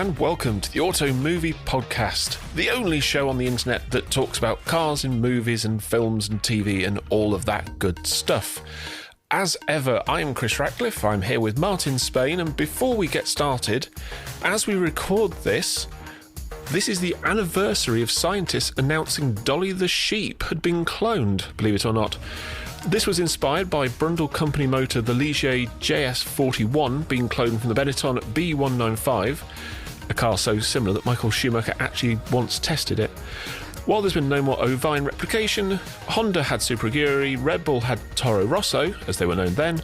and welcome to the Automovie podcast, the only show on the internet that talks about cars in movies and films and TV and all of that good stuff. As ever, I am Chris Ratcliffe, I'm here with Marty in Spain, and before we get started, as we record this is the anniversary of scientists announcing Dolly the sheep had been cloned, believe it or not. This was inspired by Brundle Company motor the Ligier JS41 being cloned from the Benetton B195, a car so similar that Michael Schumacher actually once tested it. While there's been no more ovine replication, Honda had Super Aguri, Red Bull had Toro Rosso, as they were known then,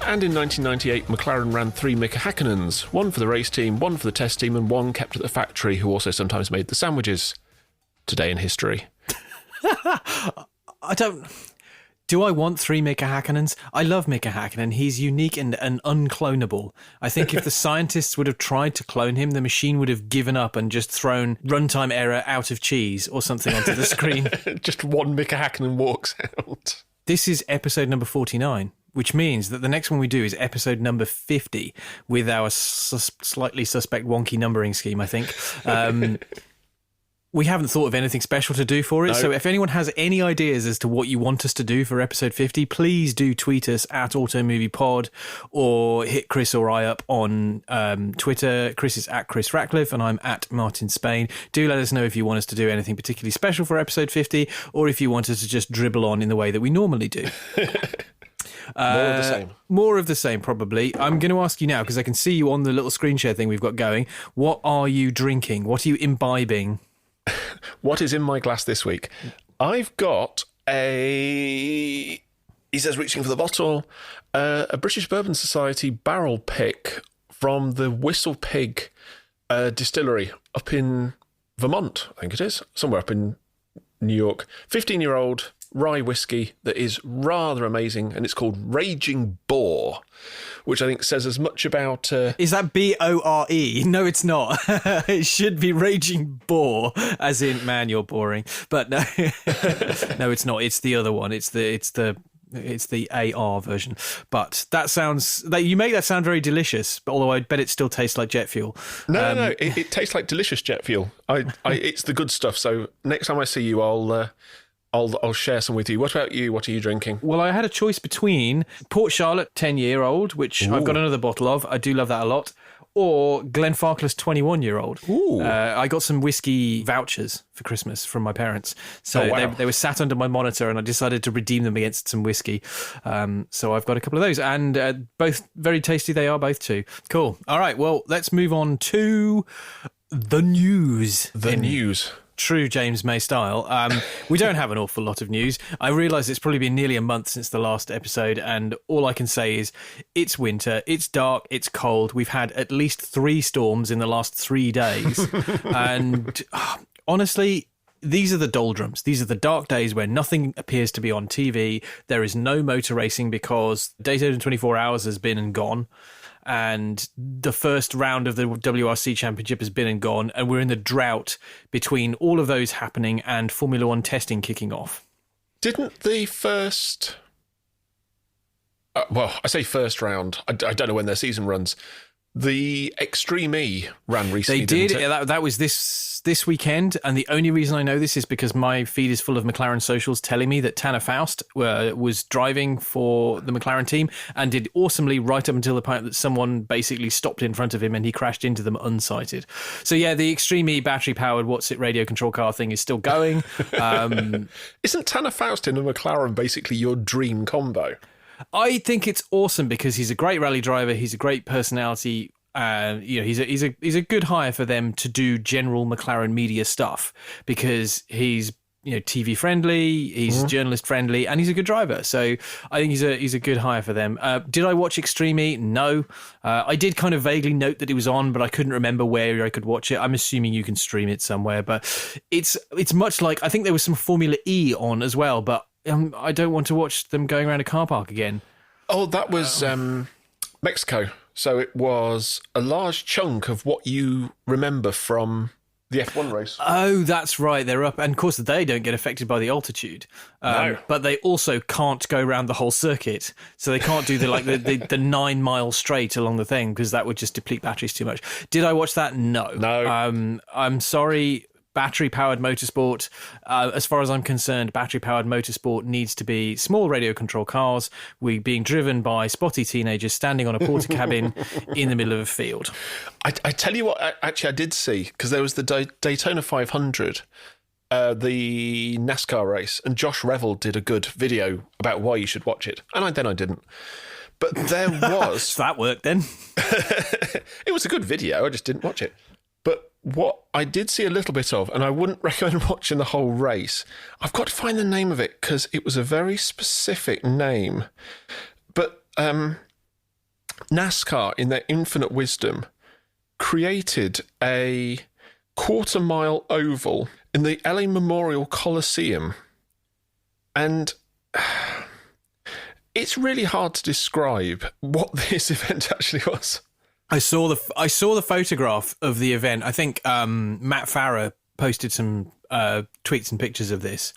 and in 1998 McLaren ran 3 Mika Hakkinens, one for the race team, one for the test team, and one kept at the factory who also sometimes made the sandwiches. Today in history. Do I want 3 Mika Hakkinens? I love Mika Hakkinen. He's unique and unclonable. I think if the scientists would have tried to clone him, the machine would have given up and just thrown runtime error out of cheese or something onto the screen. Just one Mika Hakkinen walks out. This is episode number 49, which means that the next one we do is episode number 50 with our slightly suspect wonky numbering scheme, I think. We haven't thought of anything special to do for it, so if anyone has any ideas as to what you want us to do for episode 50, please do tweet us at AutomoviePod or hit Chris or I up on Twitter. Chris is at Chris Ratcliffe and I'm at Martin Spain. Do let us know if you want us to do anything particularly special for episode 50 or if you want us to just dribble on in the way that we normally do. More of the same. More of the same, probably. I'm going to ask you now, because I can see you on the little screen share thing we've got going. What are you drinking? What are you imbibing? What is in my glass this week? I've got he says reaching for the bottle, a British Bourbon Society barrel pick from the Whistle Pig distillery up in Vermont, I think it is, somewhere up in New York. 15-year-old rye whiskey that is rather amazing, and it's called Raging Boar, which I think says as much about... Is that B-O-R-E? No, it's not. It should be Raging Boar, as in, man, you're boring. But no, no, it's not. It's the other one. It's the AR version. But that sounds... You make that sound very delicious, although I bet it still tastes like jet fuel. No, it tastes like delicious jet fuel. It's the good stuff. So next time I see you, I'll share some with you. What about you? What are you drinking? Well, I had a choice between Port Charlotte 10-year-old, which I've got another bottle of. I do love that a lot. Or Glenfarclas 21-year-old. I got some whiskey vouchers for Christmas from my parents. So they were sat under my monitor and I decided to redeem them against some whiskey. So I've got a couple of those. And both very tasty they are, both too. Cool. All right, well, let's move on to the news. The news. True James May style. We don't have an awful lot of news. I realise it's probably been nearly a month since the last episode, and all I can say is it's winter, it's dark, it's cold. We've had at least 3 storms in the last 3 days. And honestly, these are the doldrums. These are the dark days where nothing appears to be on TV. There is no motor racing because Daytona 24 Hours has been and gone. And the first round of the WRC Championship has been and gone, and we're in the drought between all of those happening and Formula One testing kicking off. Didn't the first... I say first round. I don't know when their season runs. The Extreme E ran recently. They did. That was this weekend, and the only reason I know this is because my feed is full of McLaren socials telling me that Tanner Faust was driving for the McLaren team and did awesomely right up until the point that someone basically stopped in front of him and he crashed into them unsighted. So yeah, the Extreme E battery-powered radio control car thing is still going. Isn't Tanner Faust in a McLaren basically your dream combo? I think it's awesome because he's a great rally driver. He's a great personality. He's a good hire for them to do general McLaren media stuff because he's TV friendly, he's journalist friendly, and he's a good driver. So I think he's a good hire for them. Did I watch Extreme E? No. I did kind of vaguely note that it was on, but I couldn't remember where I could watch it. I'm assuming you can stream it somewhere, but it's much like I think there was some Formula E on as well, but I don't want to watch them going around a car park again. Oh, that was Mexico. So it was a large chunk of what you remember from The F1 race. Oh, that's right. They're up. And of course, they don't get affected by the altitude. No. But they also can't go around the whole circuit. So they can't do the 9 mile straight along the thing because that would just deplete batteries too much. Did I watch that? No. I'm sorry. Battery-powered motorsport, as far as I'm concerned, battery-powered motorsport needs to be small radio control cars being driven by spotty teenagers standing on a porta cabin in the middle of a field. I tell you what, actually, I did see, because there was the Daytona 500, the NASCAR race, and Josh Revel did a good video about why you should watch it, and then I didn't. But there was... So that worked then. It was a good video, I just didn't watch it. But what I did see a little bit of, and I wouldn't recommend watching the whole race, I've got to find the name of it because it was a very specific name. But NASCAR, in their infinite wisdom, created a 1/4-mile oval in the LA Memorial Coliseum. And it's really hard to describe what this event actually was. I saw the photograph of the event. I think Matt Farah posted some tweets and pictures of this,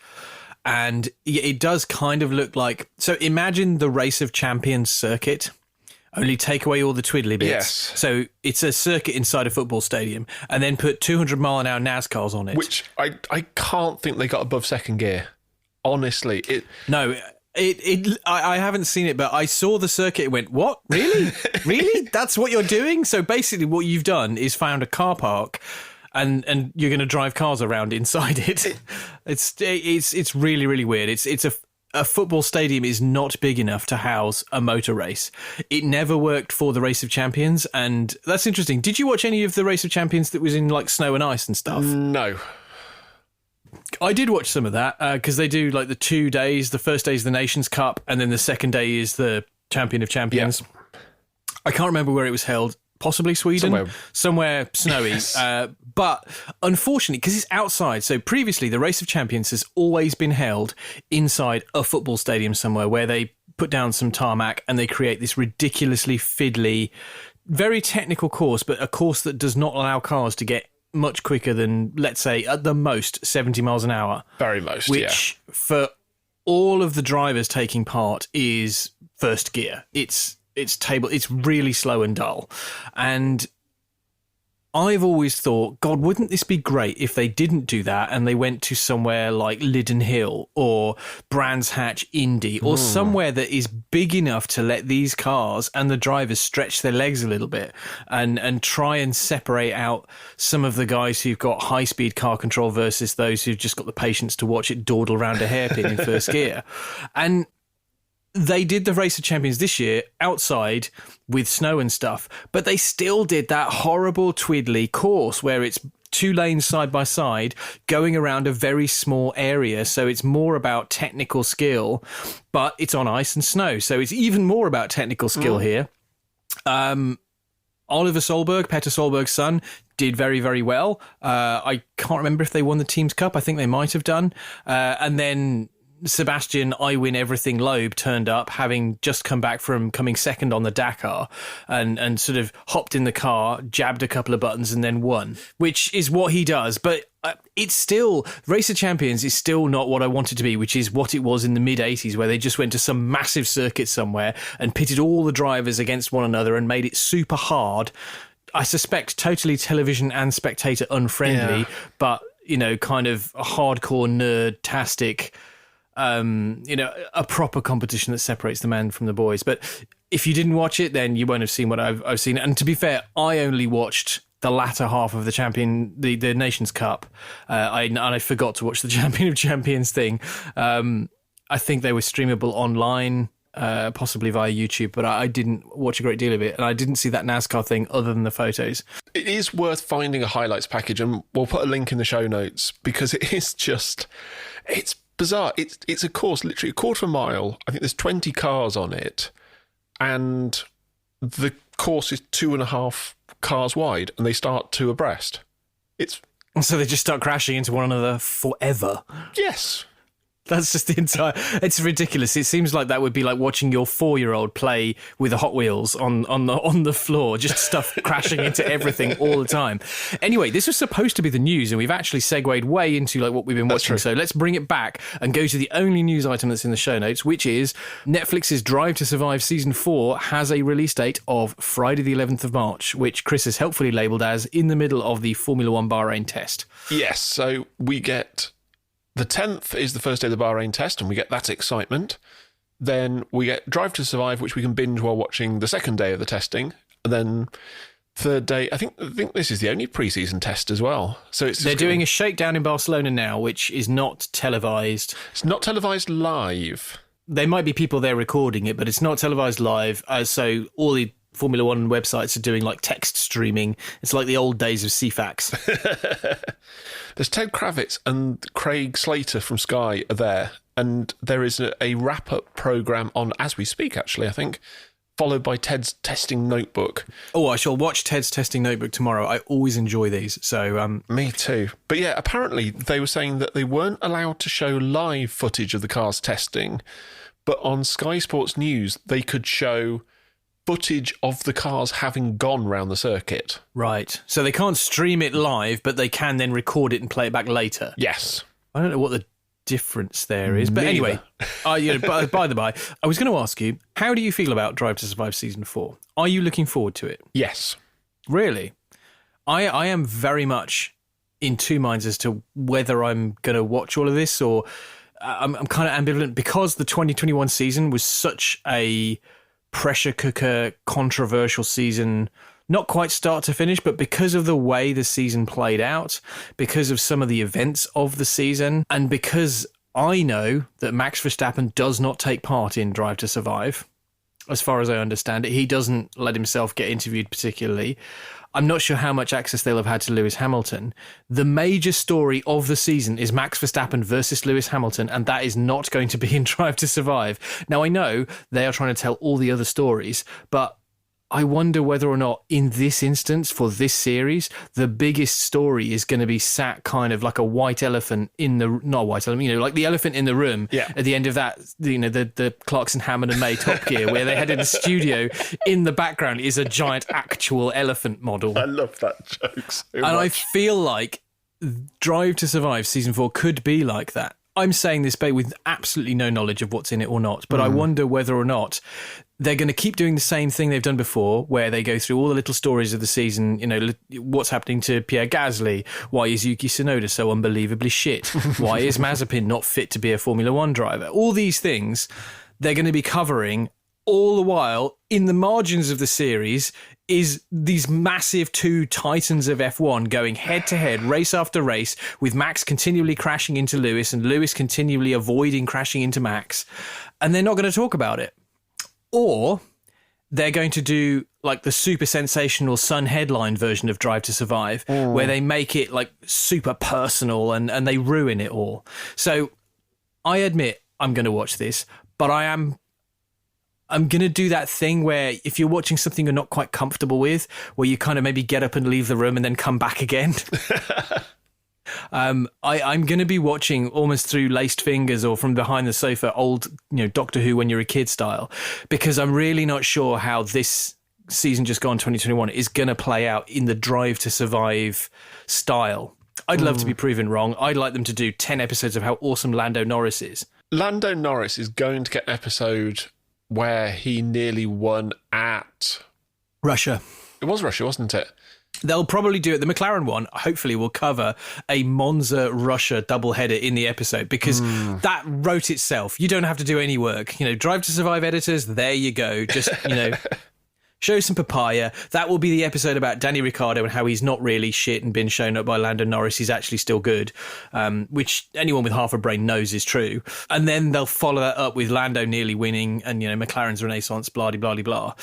and it does kind of look like. So imagine the Race of Champions circuit, only take away all the twiddly bits. Yes. So it's a circuit inside a football stadium, and then put 200-mile-an-hour NASCARs on it. Which I can't think they got above second gear. Honestly, No. I haven't seen it, but I saw the circuit and went, what? Really? Really? That's what you're doing? So basically what you've done is found a car park and you're going to drive cars around inside it. It's really, really weird. It's a football stadium is not big enough to house a motor race. It never worked for the Race of Champions, and that's interesting. Did you watch any of the Race of Champions that was in like snow and ice and stuff? No. I did watch some of that because they do like the 2 days. The first day is the Nations Cup, and then the second day is the Champion of Champions. Yeah. I can't remember where it was held. Possibly Sweden, somewhere snowy. Yes. But unfortunately, because it's outside, so previously the Race of Champions has always been held inside a football stadium somewhere where they put down some tarmac and they create this ridiculously fiddly, very technical course, but a course that does not allow cars to get much quicker than, let's say, at the most 70 miles an hour. Very most, which, for all of the drivers taking part, is first gear. It's really slow and dull. And I've always thought, God, wouldn't this be great if they didn't do that and they went to somewhere like Liddon Hill or Brands Hatch Indy or somewhere that is big enough to let these cars and the drivers stretch their legs a little bit and try and separate out some of the guys who've got high-speed car control versus those who've just got the patience to watch it dawdle around a hairpin in first gear. And they did the Race of Champions this year outside with snow and stuff, but they still did that horrible twiddly course where it's 2 lanes side by side going around a very small area. So it's more about technical skill, but it's on ice and snow. So it's even more about technical skill here. Oliver Solberg, Petter Solberg's son, did very, very well. I can't remember if they won the Teams Cup. I think they might have done. And then Sebastian I Win Everything Loeb turned up, having just come back from coming second on the Dakar, and sort of hopped in the car, jabbed a couple of buttons and then won, which is what he does. But it's still, Race of Champions is still not what I want it to be, which is what it was in the mid-80s, where they just went to some massive circuit somewhere and pitted all the drivers against one another and made it super hard. I suspect totally television and spectator unfriendly, but, you know, kind of a hardcore nerd-tastic, a proper competition that separates the men from the boys. But if you didn't watch it, then you won't have seen what I've seen. And to be fair, I only watched the latter half of the Nations Cup. I forgot to watch the Champion of Champions thing. I think they were streamable online, possibly via YouTube, but I didn't watch a great deal of it. And I didn't see that NASCAR thing other than the photos. It is worth finding a highlights package, and we'll put a link in the show notes, because it is just, it's bizarre. It's a course, literally a 1/4 mile. I think there's 20 cars on it, and the course is 2.5 cars wide, and they start 2 abreast. So they just start crashing into one another forever. Yes. That's just the entire... It's ridiculous. It seems like that would be like watching your 4-year-old play with the Hot Wheels on the floor, just stuff crashing into everything all the time. Anyway, this was supposed to be the news, and we've actually segued way into like what we've been watching. So let's bring it back and go to the only news item that's in the show notes, which is Netflix's Drive to Survive Season 4 has a release date of Friday the 11th of March, which Chris has helpfully labelled as in the middle of the Formula One Bahrain test. Yes, so we get... The 10th is the first day of the Bahrain test, and we get that excitement. Then we get Drive to Survive, which we can binge while watching the second day of the testing. And then third day, I think this is the only pre-season test as well. So they're doing a shakedown in Barcelona now, which is not televised. It's not televised live. There might be people there recording it, but it's not televised live. So all the Formula One websites are doing like text streaming. It's like the old days of CFAX. There's Ted Kravitz and Craig Slater from Sky are there, and there is a wrap-up programme on as we speak, actually, I think, followed by Ted's testing notebook. Oh, I shall watch Ted's testing notebook tomorrow. I always enjoy these. So me too. But yeah, apparently they were saying that they weren't allowed to show live footage of the cars testing, but on Sky Sports News they could show footage of the cars having gone round the circuit. Right. So they can't stream it live, but they can then record it and play it back later. Yes. I don't know what the difference there is. But anyway, by the by, I was going to ask you, how do you feel about Drive to Survive Season 4? Are you looking forward to it? Yes. Really? I am very much in two minds as to whether I'm going to watch all of this, or I'm kind of ambivalent because the 2021 season was such a pressure cooker, controversial season, not quite start to finish, but because of the way the season played out, because of some of the events of the season, and because I know that Max Verstappen does not take part in Drive to Survive, as far as I understand it. He doesn't let himself get interviewed particularly. I'm not sure how much access they'll have had to Lewis Hamilton. The major story of the season is Max Verstappen versus Lewis Hamilton, and that is not going to be in Drive to Survive. Now, I know they are trying to tell all the other stories, but I wonder whether or not in this instance, for this series, the biggest story is going to be sat kind of like a white elephant in the, not a white elephant, like the elephant in the room at the end of that, the Clarkson, Hammond and May Top Gear, where they had in the studio, in the background is a giant actual elephant model. I love that joke so much. And I feel like Drive to Survive Season 4 could be like that. I'm saying this with absolutely no knowledge of what's in it or not, but I wonder whether or not they're going to keep doing the same thing they've done before, where they go through all the little stories of the season, what's happening to Pierre Gasly, why is Yuki Tsunoda so unbelievably shit, why is Mazepin not fit to be a Formula One driver, all these things they're going to be covering, all the while in the margins of the series is these massive two titans of F1 going head-to-head, race after race, with Max continually crashing into Lewis and Lewis continually avoiding crashing into Max, and they're not going to talk about it. Or they're going to do like the super sensational Sun headline version of Drive to Survive, where they make it like super personal and they ruin it all. So I admit I'm going to watch this, but I'm going to do that thing where if you're watching something you're not quite comfortable with, where you kind of maybe get up and leave the room and then come back again. I'm going to be watching almost through laced fingers or from behind the sofa, old, Doctor Who when you're a kid style, because I'm really not sure how this season just gone 2021 is going to play out in the Drive to Survive style. I'd love to be proven wrong. I'd like them to do 10 episodes of how awesome Lando Norris is. Lando Norris is going to get an episode where he nearly won at Russia. It was Russia, wasn't it? They'll probably do it. The McLaren one, hopefully, will cover a Monza-Russia doubleheader in the episode, because that wrote itself. You don't have to do any work. Drive to Survive editors, there you go. Just, show some papaya. That will be the episode about Danny Ricciardo and how he's not really shit and been shown up by Lando Norris. He's actually still good, which anyone with half a brain knows is true. And then they'll follow that up with Lando nearly winning and, McLaren's renaissance, blah-de-blah-de-blah.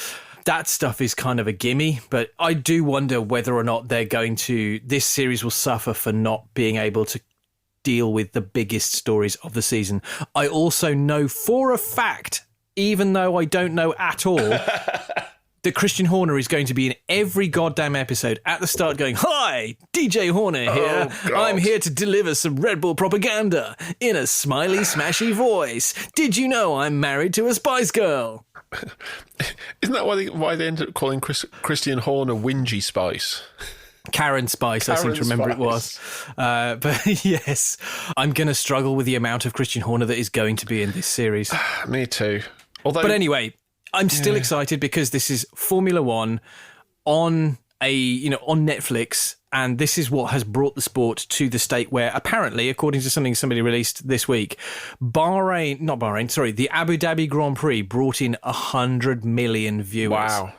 That stuff is kind of a gimme, but I do wonder whether or not this series will suffer for not being able to deal with the biggest stories of the season. I also know for a fact, even though I don't know at all, that Christian Horner is going to be in every goddamn episode at the start going, "Hi, DJ Horner here. I'm here to deliver some Red Bull propaganda in a smiley, smashy voice. Did you know I'm married to a Spice Girl?" Isn't that why they ended up calling Christian Horner Whingy Spice? Karen Spice, I seem to remember it was. But yes, I'm going to struggle with the amount of Christian Horner that is going to be in this series. Me too. But anyway, I'm still excited because this is Formula One on on Netflix, and this is what has brought the sport to the state where apparently, according to something somebody released this week, the Abu Dhabi Grand Prix brought in 100 million viewers. Wow.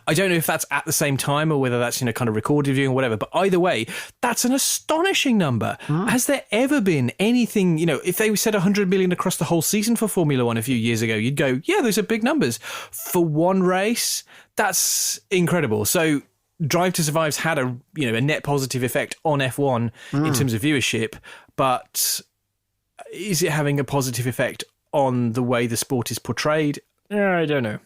I don't know if that's at the same time or whether that's, kind of recorded viewing or whatever, but either way, that's an astonishing number. Has there ever been anything, if they said 100 million across the whole season for Formula One a few years ago, you'd go, yeah, those are big numbers. For one race, that's incredible. So Drive to Survive's had a net positive effect on F1 in terms of viewership, but is it having a positive effect on the way the sport is portrayed? I don't know.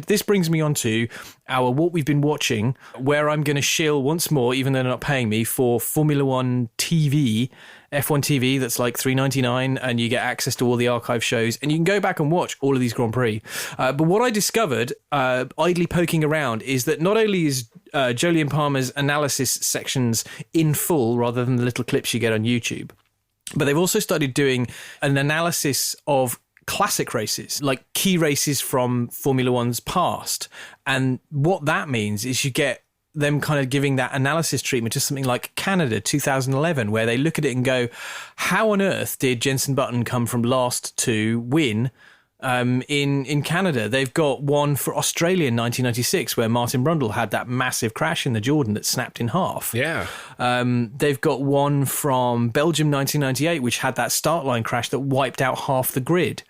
This brings me on to what we've been watching, where I'm going to shill once more, even though they're not paying me, for Formula One TV, F1 TV, that's like $3.99, and you get access to all the archive shows, and you can go back and watch all of these Grand Prix. But what I discovered, idly poking around, is that not only is Jolyon Palmer's analysis sections in full, rather than the little clips you get on YouTube, but they've also started doing an analysis of classic races, like key races from Formula One's past. And what that means is you get them kind of giving that analysis treatment to something like Canada 2011, where they look at it and go, how on earth did Jenson Button come from last to win in Canada? They've got one for Australia in 1996, where Martin Brundle had that massive crash in the Jordan that snapped in half. Yeah. They've got one from Belgium 1998, which had that start line crash that wiped out half the grid.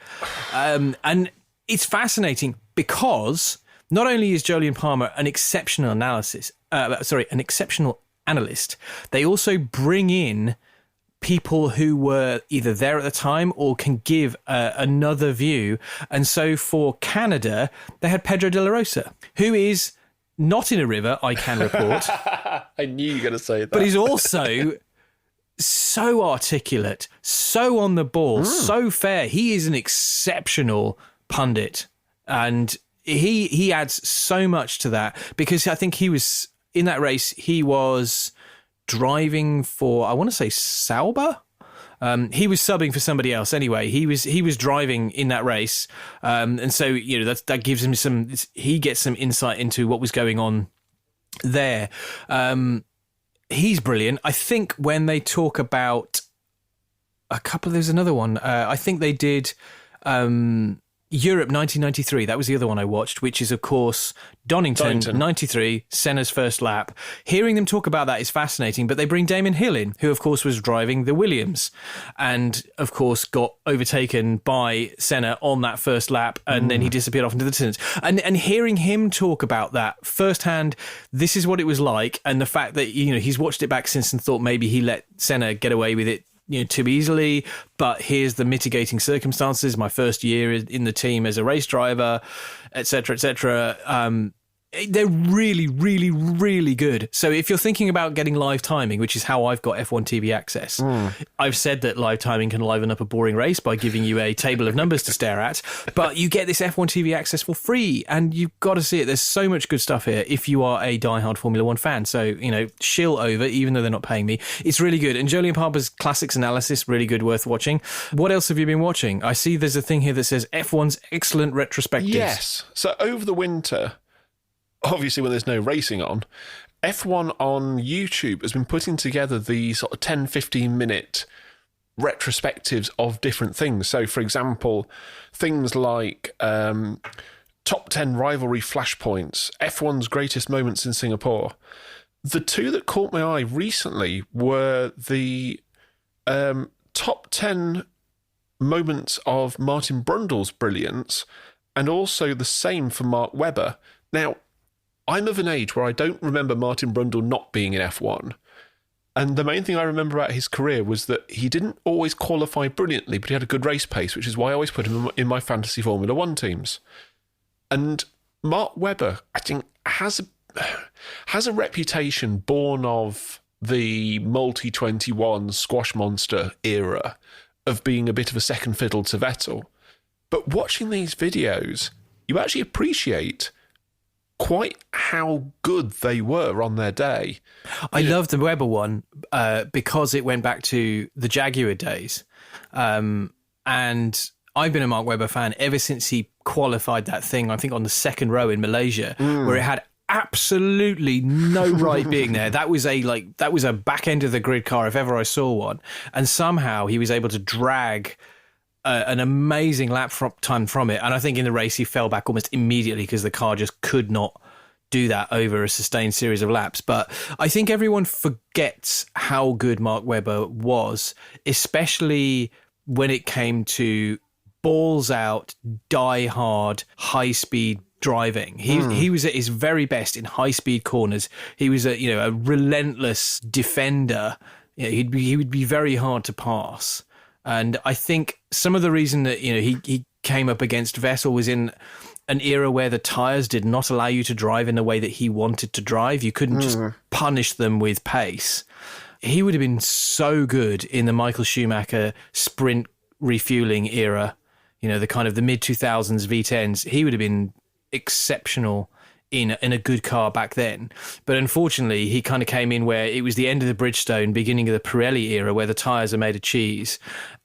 And it's fascinating because not only is Jolyon Palmer an exceptional analyst, they also bring in people who were either there at the time or can give another view. And so for Canada, they had Pedro de la Rosa, who is not in a river, I can report. I knew you were going to say that. But he's also so articulate, so on the ball, so fair. He is an exceptional pundit. And he adds so much to that, because I think he was, in that race, he was driving for, I want to say, Sauber. He was subbing for somebody else anyway. He was driving in that race, and so that gives him he gets some insight into what was going on there. He's brilliant. I think when they talk about there's another one. I think they did Europe 1993, that was the other one I watched, which is, of course, Donington. 93, Senna's first lap. Hearing them talk about that is fascinating, but they bring Damon Hill in, who, of course, was driving the Williams and, of course, got overtaken by Senna on that first lap, and then he disappeared off into the distance. And hearing him talk about that firsthand, this is what it was like, and the fact that, he's watched it back since and thought maybe he let Senna get away with it too easily, but here's the mitigating circumstances. My first year in the team as a race driver, etc., etc. They're really, really, really good. So if you're thinking about getting live timing, which is how I've got F1 TV access, I've said that live timing can liven up a boring race by giving you a table of numbers to stare at, but you get this F1 TV access for free, and you've got to see it. There's so much good stuff here if you are a diehard Formula One fan. So, shill over, even though they're not paying me. It's really good. And Jolyon Palmer's classics analysis, really good, worth watching. What else have you been watching? I see there's a thing here that says F1's excellent retrospectives. Yes. So over the winter, obviously when there's no racing on, F1 on YouTube has been putting together the sort of 10, 15-minute retrospectives of different things. So, for example, things like top 10 rivalry flashpoints, F1's greatest moments in Singapore. The two that caught my eye recently were the top 10 moments of Martin Brundle's brilliance, and also the same for Mark Webber. Now, I'm of an age where I don't remember Martin Brundle not being in F1. And the main thing I remember about his career was that he didn't always qualify brilliantly, but he had a good race pace, which is why I always put him in my fantasy Formula One teams. And Mark Webber, I think, has a reputation born of the multi-21 squash monster era of being a bit of a second fiddle to Vettel. But watching these videos, you actually appreciate quite how good they were on their day. I love the Webber one because it went back to the Jaguar days. And I've been a Mark Webber fan ever since he qualified that thing, I think on the second row in Malaysia, where it had absolutely no right being there. That was a back end of the grid car if ever I saw one. And somehow he was able to drag an amazing lap time from it. And I think in the race he fell back almost immediately because the car just could not do that over a sustained series of laps. But I think everyone forgets how good Mark Webber was, especially when it came to balls out, die hard, high speed driving. He was at his very best in high speed corners. He was a relentless defender. He would be very hard to pass. And I think some of the reason that he came up against Vettel was in an era where the tyres did not allow you to drive in the way that he wanted to drive. You couldn't just punish them with pace. He would have been so good in the Michael Schumacher sprint refueling era, the kind of the mid-2000s V10s. He would have been exceptional in a good car back then. But unfortunately, he kind of came in where it was the end of the Bridgestone, beginning of the Pirelli era, where the tyres are made of cheese.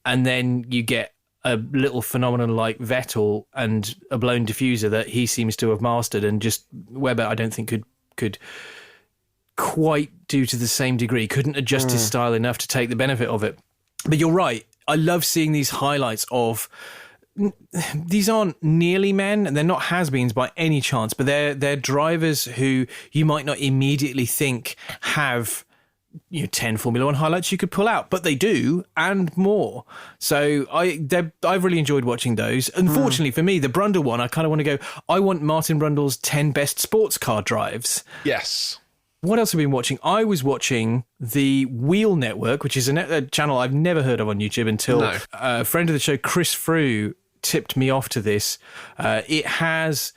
And then you get a little phenomenon like Vettel and a blown diffuser that he seems to have mastered, and just Webber, I don't think could quite do to the same degree, couldn't adjust his style enough to take the benefit of it. But you're right. I love seeing these highlights of... These aren't nearly men, and they're not has-beens by any chance, but they're drivers who you might not immediately think have 10 Formula One highlights you could pull out, but they do, and more. So I've really enjoyed watching those. Unfortunately for me, the Brundle one, I kind of want to go, I want Martin Brundle's 10 best sports car drives. Yes. What else have I been watching? I was watching the Wheel Network, which is a channel I've never heard of on YouTube until a friend of the show, Chris Frew, tipped me off to this. It has,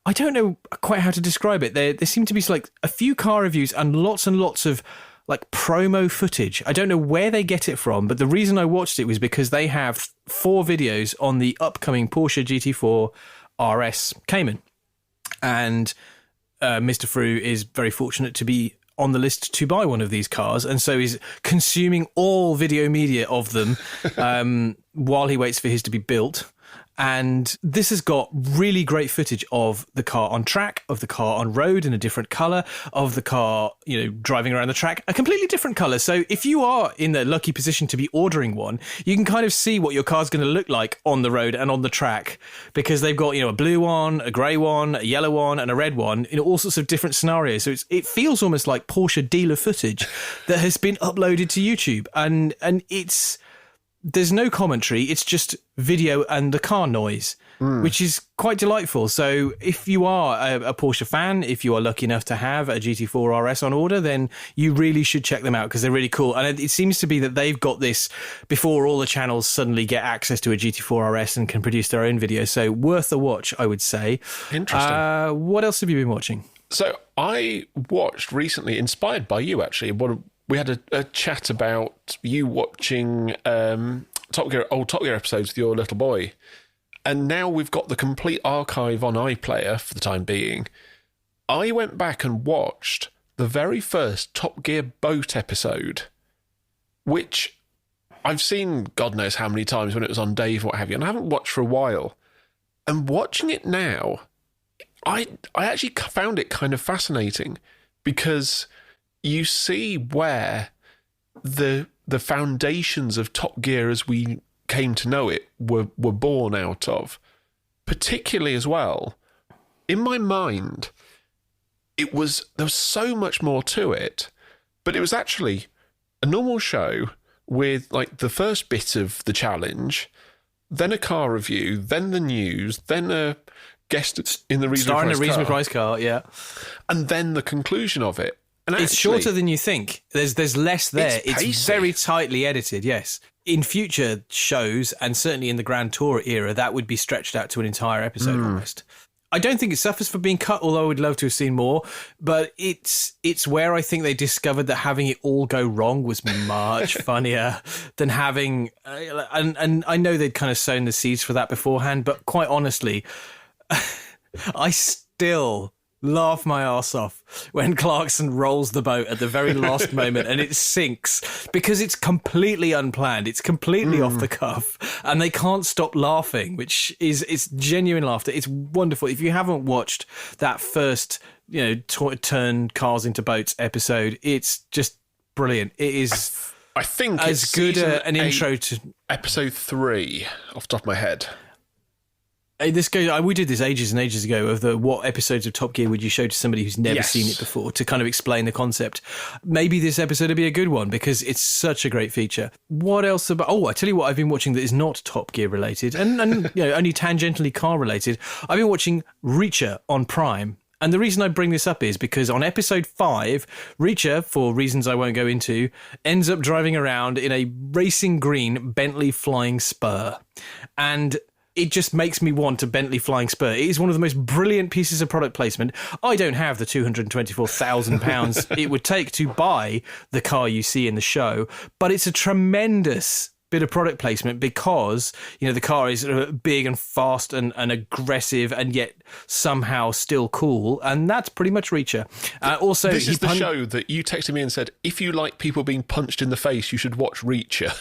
I don't know quite how to describe it. There seem to be like a few car reviews and lots of like promo footage. I don't know where they get it from, but the reason I watched it was because they have 4 videos on the upcoming Porsche GT4 RS Cayman. And Mr. Frew is very fortunate to be on the list to buy one of these cars, and so he's consuming all video media of them while he waits for his to be built. And this has got really great footage of the car on track, of the car on road in a different colour, of the car, driving around the track, a completely different colour. So if you are in the lucky position to be ordering one, you can kind of see what your car's going to look like on the road and on the track, because they've got, a blue one, a grey one, a yellow one, and a red one in all sorts of different scenarios. So it feels almost like Porsche dealer footage that has been uploaded to YouTube. And there's no commentary, it's just video and the car noise, which is quite delightful. So if you are a Porsche fan, if you are lucky enough to have a GT4 RS on order, then you really should check them out because they're really cool. And it seems to be that they've got this before all the channels suddenly get access to a GT4 RS and can produce their own videos. So worth a watch, I would say. Interesting. What else have you been watching? So I watched recently, inspired by you actually, we had a chat about you watching Top Gear episodes with your little boy. And now we've got the complete archive on iPlayer for the time being. I went back and watched the very first Top Gear boat episode, which I've seen God knows how many times when it was on Dave, what have you, and I haven't watched for a while. And watching it now, I actually found it kind of fascinating because you see where the foundations of Top Gear as we came to know it were born out of. Particularly as well, in my mind, there was so much more to it, but it was actually a normal show with like the first bit of the challenge, then a car review, then the news, then a guest in the reasonable price car, yeah, and then the conclusion of it. And it's shorter than you think. There's less there. It's very tightly edited, yes. In future shows, and certainly in the Grand Tour era, that would be stretched out to an entire episode almost. I don't think it suffers for being cut, although I would love to have seen more. But it's where I think they discovered that having it all go wrong was much funnier than having... and I know they'd kind of sown the seeds for that beforehand, but quite honestly, I still laugh my arse off when Clarkson rolls the boat at the very last moment and it sinks because it's completely unplanned. It's completely off the cuff and they can't stop laughing, which is it's genuine laughter. It's wonderful. If you haven't watched that first, turn cars into boats episode, it's just brilliant. It is I think as it's good an intro to episode 3 off the top of my head. We did this ages and ages ago of what episodes of Top Gear would you show to somebody who's never seen it before to kind of explain the concept. Maybe this episode would be a good one because it's such a great feature. What else about... I tell you what I've been watching that is not Top Gear related and only tangentially car related. I've been watching Reacher on Prime. And the reason I bring this up is because on episode 5, Reacher, for reasons I won't go into, ends up driving around in a racing green Bentley Flying Spur. And it just makes me want a Bentley Flying Spur. It is one of the most brilliant pieces of product placement. I don't have the £224,000 it would take to buy the car you see in the show, but it's a tremendous bit of product placement because, the car is big and fast and aggressive and yet somehow still cool. And that's pretty much Reacher. Also, this is the show that you texted me and said, if you like people being punched in the face, you should watch Reacher.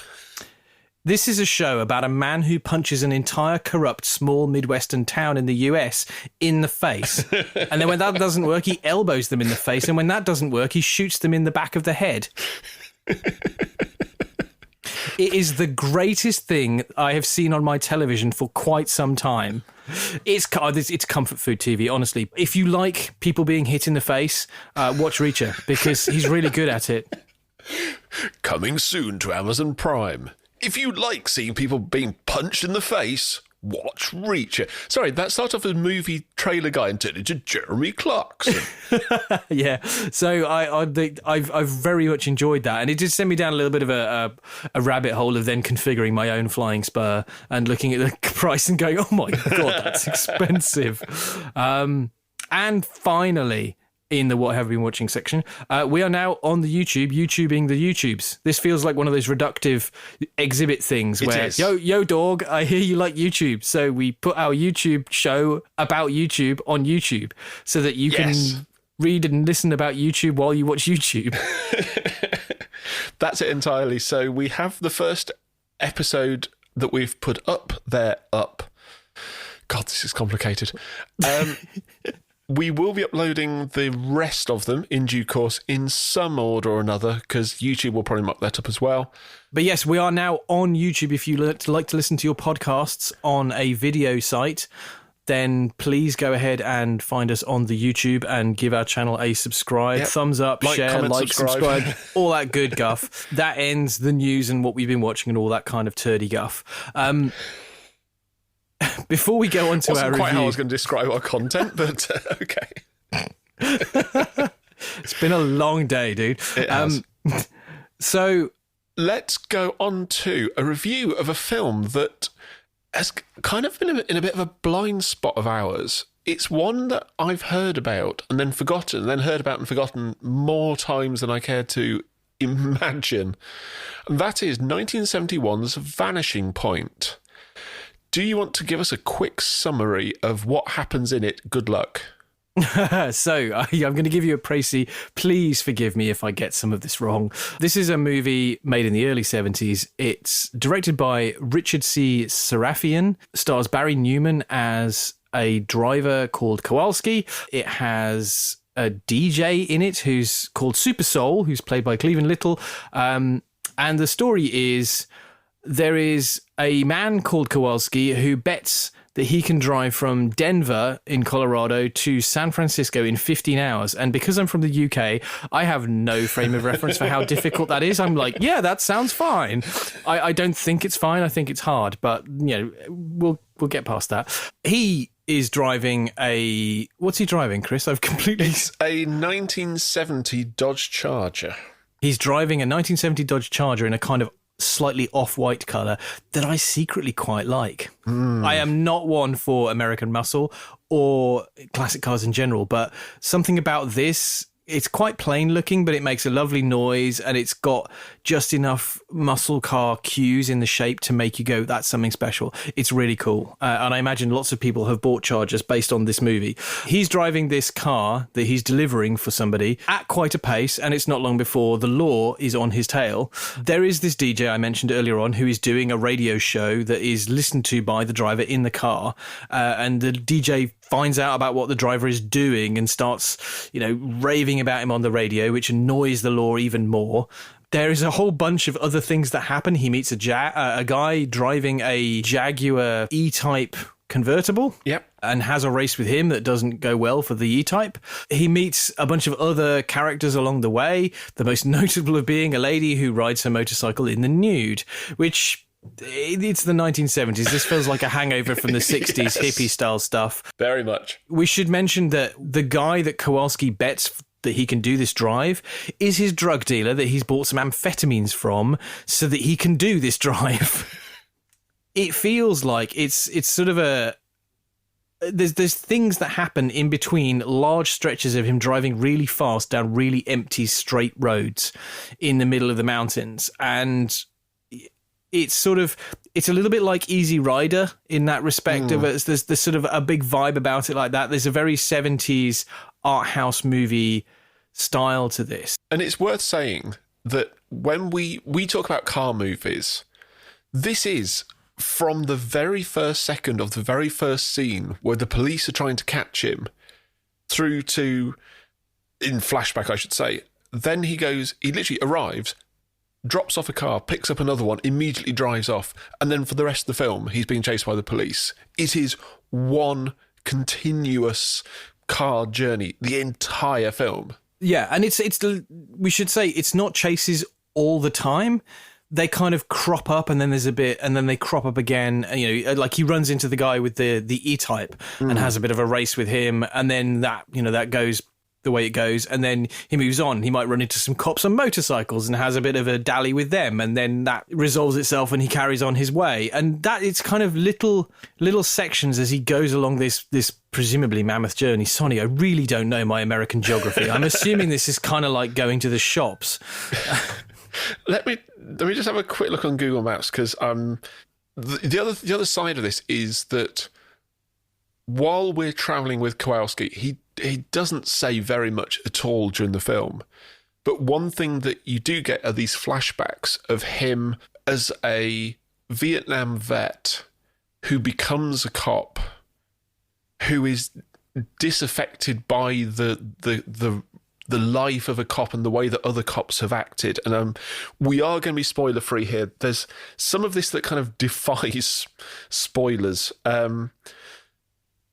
This is a show about a man who punches an entire corrupt small Midwestern town in the US in the face. And then when that doesn't work, he elbows them in the face. And when that doesn't work, he shoots them in the back of the head. It is the greatest thing I have seen on my television for quite some time. It's comfort food TV, honestly. If you like people being hit in the face, watch Reacher because he's really good at it. Coming soon to Amazon Prime. If you like seeing people being punched in the face, watch Reacher. Sorry, that started off as a movie trailer guy and turned into Jeremy Clarkson. Yeah, so I've very much enjoyed that, and it did send me down a little bit of a rabbit hole of then configuring my own flying spur and looking at the price and going, oh my god, that's expensive. And finally, in the What Have I Been Watching section, we are now on the YouTubing the YouTubes. This feels like one of those reductive exhibit things where, yo dog, I hear you like YouTube. So we put our YouTube show about YouTube on YouTube so that you can read and listen about YouTube while you watch YouTube. That's it entirely. So we have the first episode that we've put up. God, this is complicated. We will be uploading the rest of them in due course in some order or another because YouTube will probably mark that up as well. But yes, we are now on YouTube. If you like to listen to your podcasts on a video site, then please go ahead and find us on the YouTube and give our channel a subscribe, thumbs up, share, comment, subscribe, all that good guff. That ends the news and what we've been watching and all that kind of turdy guff. Before we go on to our review... quite how I was going to describe our content, but okay. It's been a long day, dude. It has. So let's go on to a review of a film that has kind of been in a bit of a blind spot of ours. It's one that I've heard about and then forgotten, and then heard about and forgotten more times than I care to imagine. And that is 1971's Vanishing Point. Do you want to give us a quick summary of what happens in it? Good luck. So, I'm going to give you a précis. Please forgive me if I get some of this wrong. This is a movie made in the early 70s. It's directed by Richard C. Sarafian, stars Barry Newman as a driver called Kowalski. It has a DJ in it who's called Super Soul, who's played by Cleveland Little. And the story is... there is a man called Kowalski who bets that he can drive from Denver in Colorado to San Francisco in 15 hours. And because I'm from the UK, I have no frame of reference for how difficult that is. I'm like, yeah, that sounds fine. I don't think it's fine. I think it's hard. But, we'll get past that. He is driving a... What's he driving, Chris? I've completely... It's a 1970 Dodge Charger. He's driving a 1970 Dodge Charger in a kind of slightly off-white colour that I secretly quite like. I am not one for American muscle or classic cars in general, but something about this, it's quite plain looking, but it makes a lovely noise, and it's got just enough muscle car cues in the shape to make you go, that's something special. It's really cool. And I imagine lots of people have bought Chargers based on this movie. He's driving this car that he's delivering for somebody at quite a pace, and it's not long before the law is on his tail. There is this DJ I mentioned earlier on who is doing a radio show that is listened to by the driver in the car, and the DJ finds out about what the driver is doing and starts, raving about him on the radio, which annoys the law even more. There is a whole bunch of other things that happen. He meets a guy driving a Jaguar E-Type convertible. Yep. And has a race with him that doesn't go well for the E-Type. He meets a bunch of other characters along the way, the most notable of being a lady who rides her motorcycle in the nude, which... It's the 1970s. This feels like a hangover from the 60s Yes. hippie style stuff. Very much. We should mention that the guy that Kowalski bets that he can do this drive is his drug dealer that he's bought some amphetamines from so that he can do this drive. It feels like it's sort of a... There's things that happen in between large stretches of him driving really fast down really empty straight roads in the middle of the mountains, and... it's a little bit like Easy Rider in that respect of it. There's sort of a big vibe about it like that. There's a very 70s art house movie style to this. And it's worth saying that when we talk about car movies, this is from the very first second of the very first scene where the police are trying to catch him through to, in flashback, I should say, then he literally arrives, drops off a car, picks up another one, immediately drives off, and then for the rest of the film, he's being chased by the police. It is one continuous car journey, the entire film. Yeah, and we should say it's not chases all the time. They kind of crop up, and then there's a bit, and then they crop up again. Like he runs into the guy with the E-Type and has a bit of a race with him, and then that goes the way it goes, and then he moves on. He might run into some cops on motorcycles and has a bit of a dally with them, and then that resolves itself and he carries on his way. And that it's kind of little sections as he goes along this presumably mammoth journey. Sonny, I really don't know my American geography. I'm assuming this is kind of like going to the shops. Let me just have a quick look on Google Maps, because the other side of this is that while we're travelling with Kowalski, he doesn't say very much at all during the film. But one thing that you do get are these flashbacks of him as a Vietnam vet who becomes a cop, who is disaffected by the life of a cop and the way that other cops have acted. And we are going to be spoiler free here. There's some of this that kind of defies spoilers.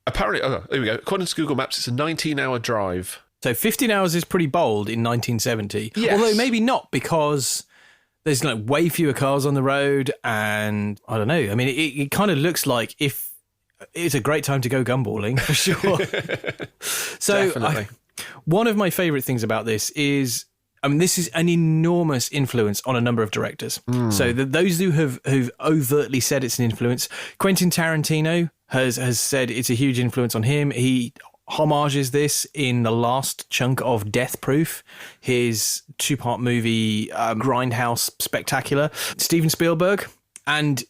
Apparently, here we go. According to Google Maps, it's a 19-hour drive. So 15 hours is pretty bold in 1970. Yes. Although maybe not, because there's way fewer cars on the road, and I don't know. I mean, it kind of looks like if it's a great time to go gumballing, for sure. So definitely. One of my favourite things about this is, this is an enormous influence on a number of directors. So those who've overtly said it's an influence, Quentin Tarantino has said it's a huge influence on him. He homages this in the last chunk of Death Proof, his 2-part movie grindhouse spectacular. Steven Spielberg. And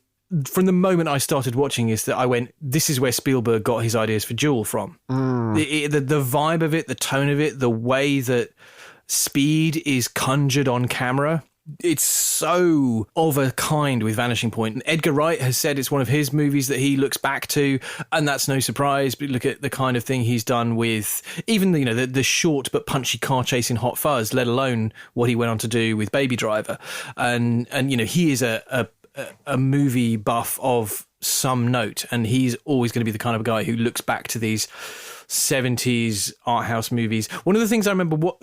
from the moment I started watching this, that I went, this is where Spielberg got his ideas for Duel from. The vibe of it, the tone of it, the way that speed is conjured on camera. It's so of a kind with Vanishing Point. And Edgar Wright has said it's one of his movies that he looks back to, and that's no surprise. But look at the kind of thing he's done with even the short but punchy car chase in Hot Fuzz, let alone what he went on to do with Baby Driver. And he is a movie buff of some note, and he's always going to be the kind of guy who looks back to these 70s art house movies. One of the things I remember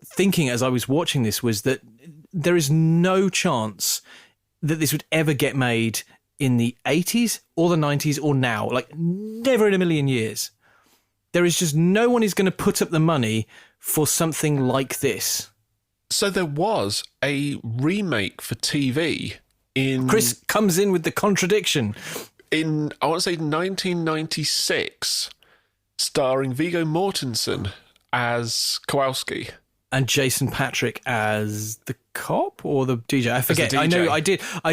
thinking as I was watching this was that there is no chance that this would ever get made in the 80s or the 90s or now. Never in a million years. There is just no one is going to put up the money for something like this. So there was a remake for TV Chris comes in with the contradiction. In, I want to say 1996, starring Viggo Mortensen as Kowalski. And Jason Patrick as the cop or the DJ? I forget. I know I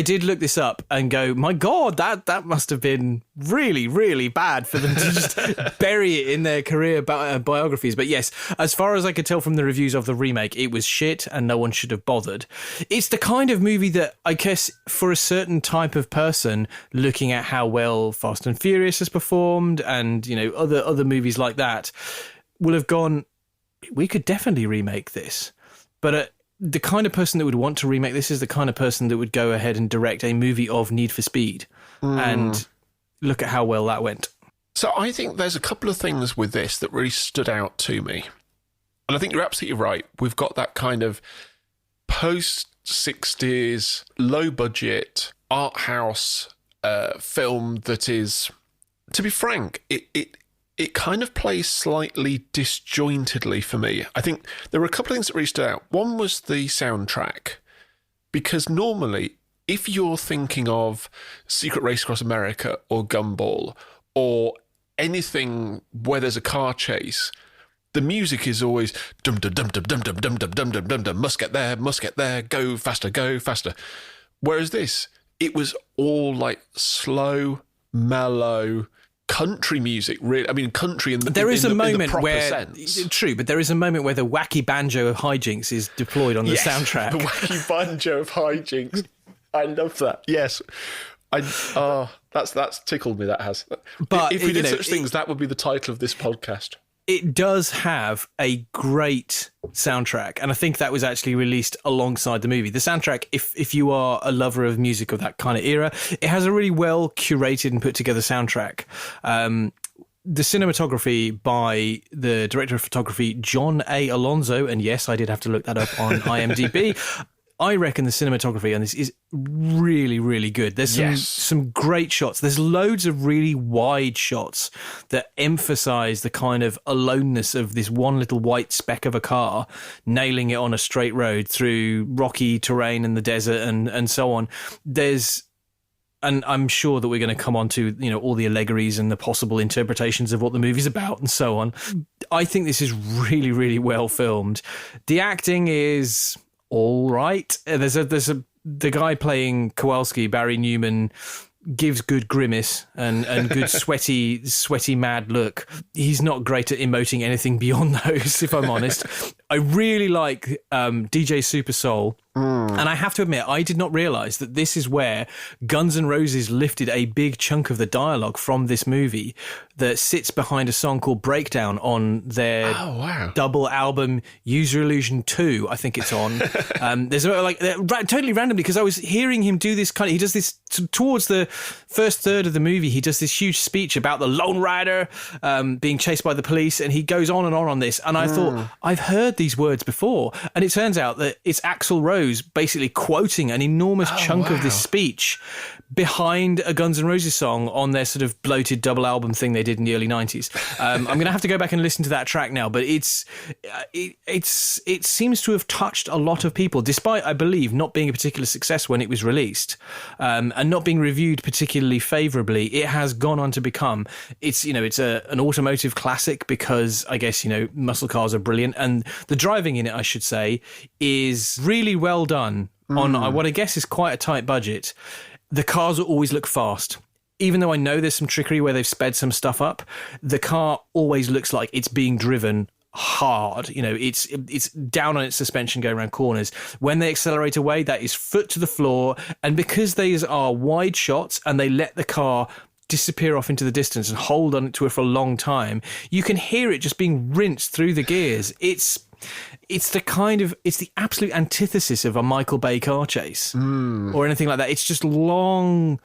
did look this up and go, my God, that must have been really, really bad for them to just bury it in their career biographies. But yes, as far as I could tell from the reviews of the remake, it was shit and no one should have bothered. It's the kind of movie that I guess for a certain type of person looking at how well Fast and Furious has performed and, you know, other movies like that will have gone, we could definitely remake this. But the kind of person that would want to remake this is the kind of person that would go ahead and direct a movie of Need for Speed. And look at how well that went. So I think there's a couple of things with this that really stood out to me. And I think you're absolutely right. We've got that kind of post-60s, low-budget, art house film that is, to be frank, it kind of plays slightly disjointedly for me. I think there were a couple of things that really stood out. One was the soundtrack, because normally, if you're thinking of Secret Race Across America or Gumball or anything where there's a car chase, the music is always dum dum dum dum dum dum dum dum dum dum dum dum, must get there, go faster. Whereas this, it was all like slow, mellow country music, really. I mean, country in the there is a moment in the proper where sense. True, but there is a moment where the wacky banjo of hijinks is deployed on the soundtrack. The wacky banjo of hijinks. I love that. Yes, that's tickled me. That has. But if we did such things, that would be the title of this podcast. It does have a great soundtrack, and I think that was actually released alongside the movie. The soundtrack, if you are a lover of music of that kind of era, it has a really well curated and put together soundtrack. The cinematography by the director of photography, John A. Alonso, and yes, I did have to look that up on IMDb. I reckon the cinematography on this is really, really good. There's some great shots. There's loads of really wide shots that emphasize the kind of aloneness of this one little white speck of a car nailing it on a straight road through rocky terrain and the desert and so on. And I'm sure that we're going to come on to, you know, all the allegories and the possible interpretations of what the movie's about and so on. I think this is really, really well filmed. The acting is all right. The guy playing Kowalski, Barry Newman, gives good grimace and good sweaty mad look. He's not great at emoting anything beyond those, if I'm honest. I really like DJ Super Soul. And I have to admit, I did not realise that this is where Guns N' Roses lifted a big chunk of the dialogue from this movie that sits behind a song called Breakdown on their double album User Illusion 2, I think it's on. There's totally randomly, because I was hearing him do this he does this towards the first third of the movie. He does this huge speech about the Lone Rider being chased by the police, and he goes on this. And I thought, I've heard these words before. And it turns out that it's Axl Rose basically quoting an enormous chunk of this speech behind a Guns N' Roses song on their sort of bloated double album thing they did in the early 90s. I'm going to have to go back and listen to that track now, but it seems to have touched a lot of people, despite, I believe, not being a particular success when it was released, and not being reviewed particularly favourably. It has gone on to become, it's an automotive classic, because I guess, muscle cars are brilliant, and the driving in it, I should say, is really well done on what I guess is quite a tight budget. The cars will always look fast. Even though I know there's some trickery where they've sped some stuff up, the car always looks like it's being driven hard. It's down on its suspension going around corners. When they accelerate away, that is foot to the floor. And because these are wide shots and they let the car disappear off into the distance and hold on to it for a long time, you can hear it just being rinsed through the gears. It's the absolute antithesis of a Michael Bay car chase or anything like that. It's just long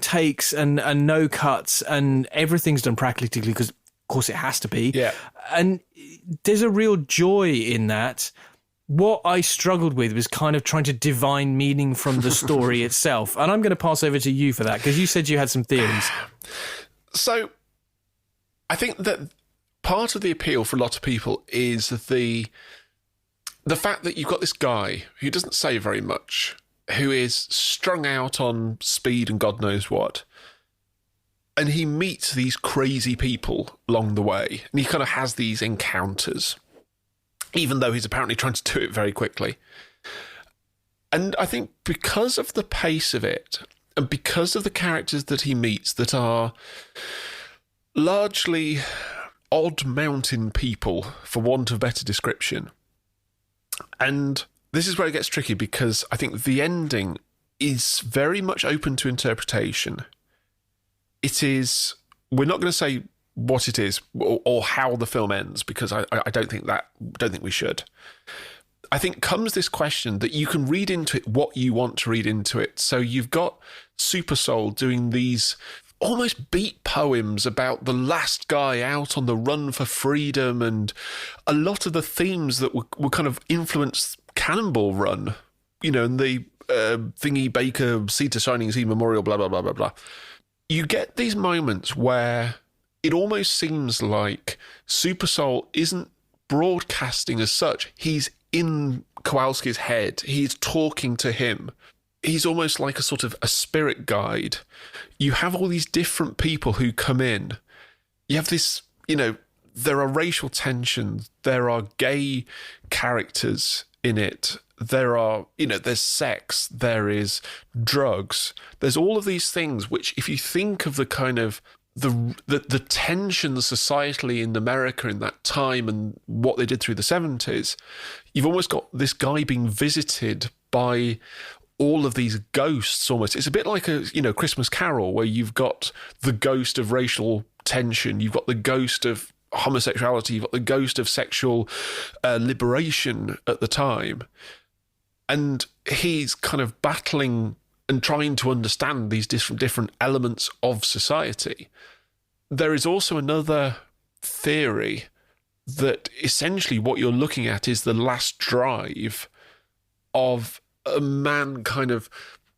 takes and no cuts, and everything's done practically because, of course, it has to be. Yeah. And there's a real joy in that. What I struggled with was kind of trying to divine meaning from the story itself. And I'm going to pass over to you for that, because you said you had some theories. So I think that part of the appeal for a lot of people is the fact that you've got this guy who doesn't say very much, who is strung out on speed and God knows what. And he meets these crazy people along the way. And he kind of has these encounters, even though he's apparently trying to do it very quickly. And I think because of the pace of it, and because of the characters that he meets that are largely odd mountain people, for want of better description. And this is where it gets tricky, because I think the ending is very much open to interpretation. It is, we're not going to say what it is or how the film ends, because I don't think we should. I think comes this question that you can read into it what you want to read into it. So you've got Super Soul doing these almost beat poems about the last guy out on the run for freedom, and a lot of the themes that were kind of influenced Cannonball Run, and the Thingy Baker Sea to Shining Sea Memorial, blah, blah, blah, blah, blah. You get these moments where it almost seems like Super Soul isn't broadcasting as such. He's in Kowalski's head. He's talking to him. He's almost like a sort of a spirit guide. You have all these different people who come in. You have this, there are racial tensions. There are gay characters in it. There are, there's sex. There is drugs. There's all of these things which, if you think of the kind of the tensions societally in America in that time and what they did through the 70s, you've almost got this guy being visited by all of these ghosts almost. It's a bit like a, Christmas Carol, where you've got the ghost of racial tension, you've got the ghost of homosexuality, you've got the ghost of sexual liberation at the time. And he's kind of battling and trying to understand these different elements of society. There is also another theory that essentially what you're looking at is the last drive of a man kind of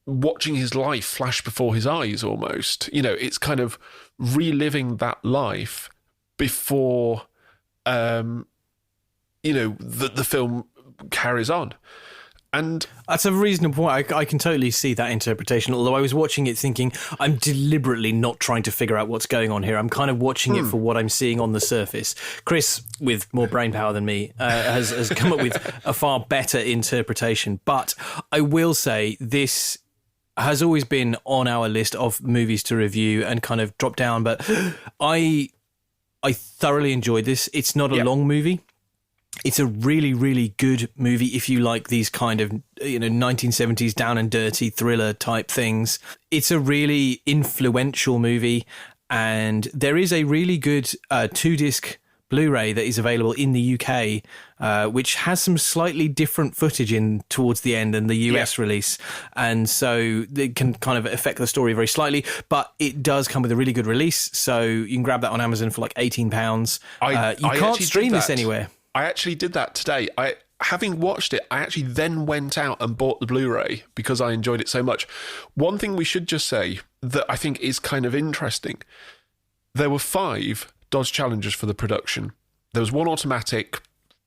watching his life flash before his eyes almost. It's kind of reliving that life before, the film carries on. And that's a reasonable point. I can totally see that interpretation, although I was watching it thinking, I'm deliberately not trying to figure out what's going on here. I'm kind of watching it for what I'm seeing on the surface. Chris, with more brain power than me, has come up with a far better interpretation. But I will say this has always been on our list of movies to review and kind of drop down. But I thoroughly enjoyed this. It's not a long movie. It's a really, really good movie if you like these kind of 1970s down and dirty thriller type things. It's a really influential movie, and there is a really good 2-disc Blu-ray that is available in the UK, which has some slightly different footage in towards the end than the US release, and so it can kind of affect the story very slightly. But it does come with a really good release, so you can grab that on Amazon for like £18. You can't stream this anywhere. I actually did that today. Having watched it, I actually then went out and bought the Blu-ray because I enjoyed it so much. One thing we should just say that I think is kind of interesting. There were 5 Dodge Challengers for the production. There was 1 automatic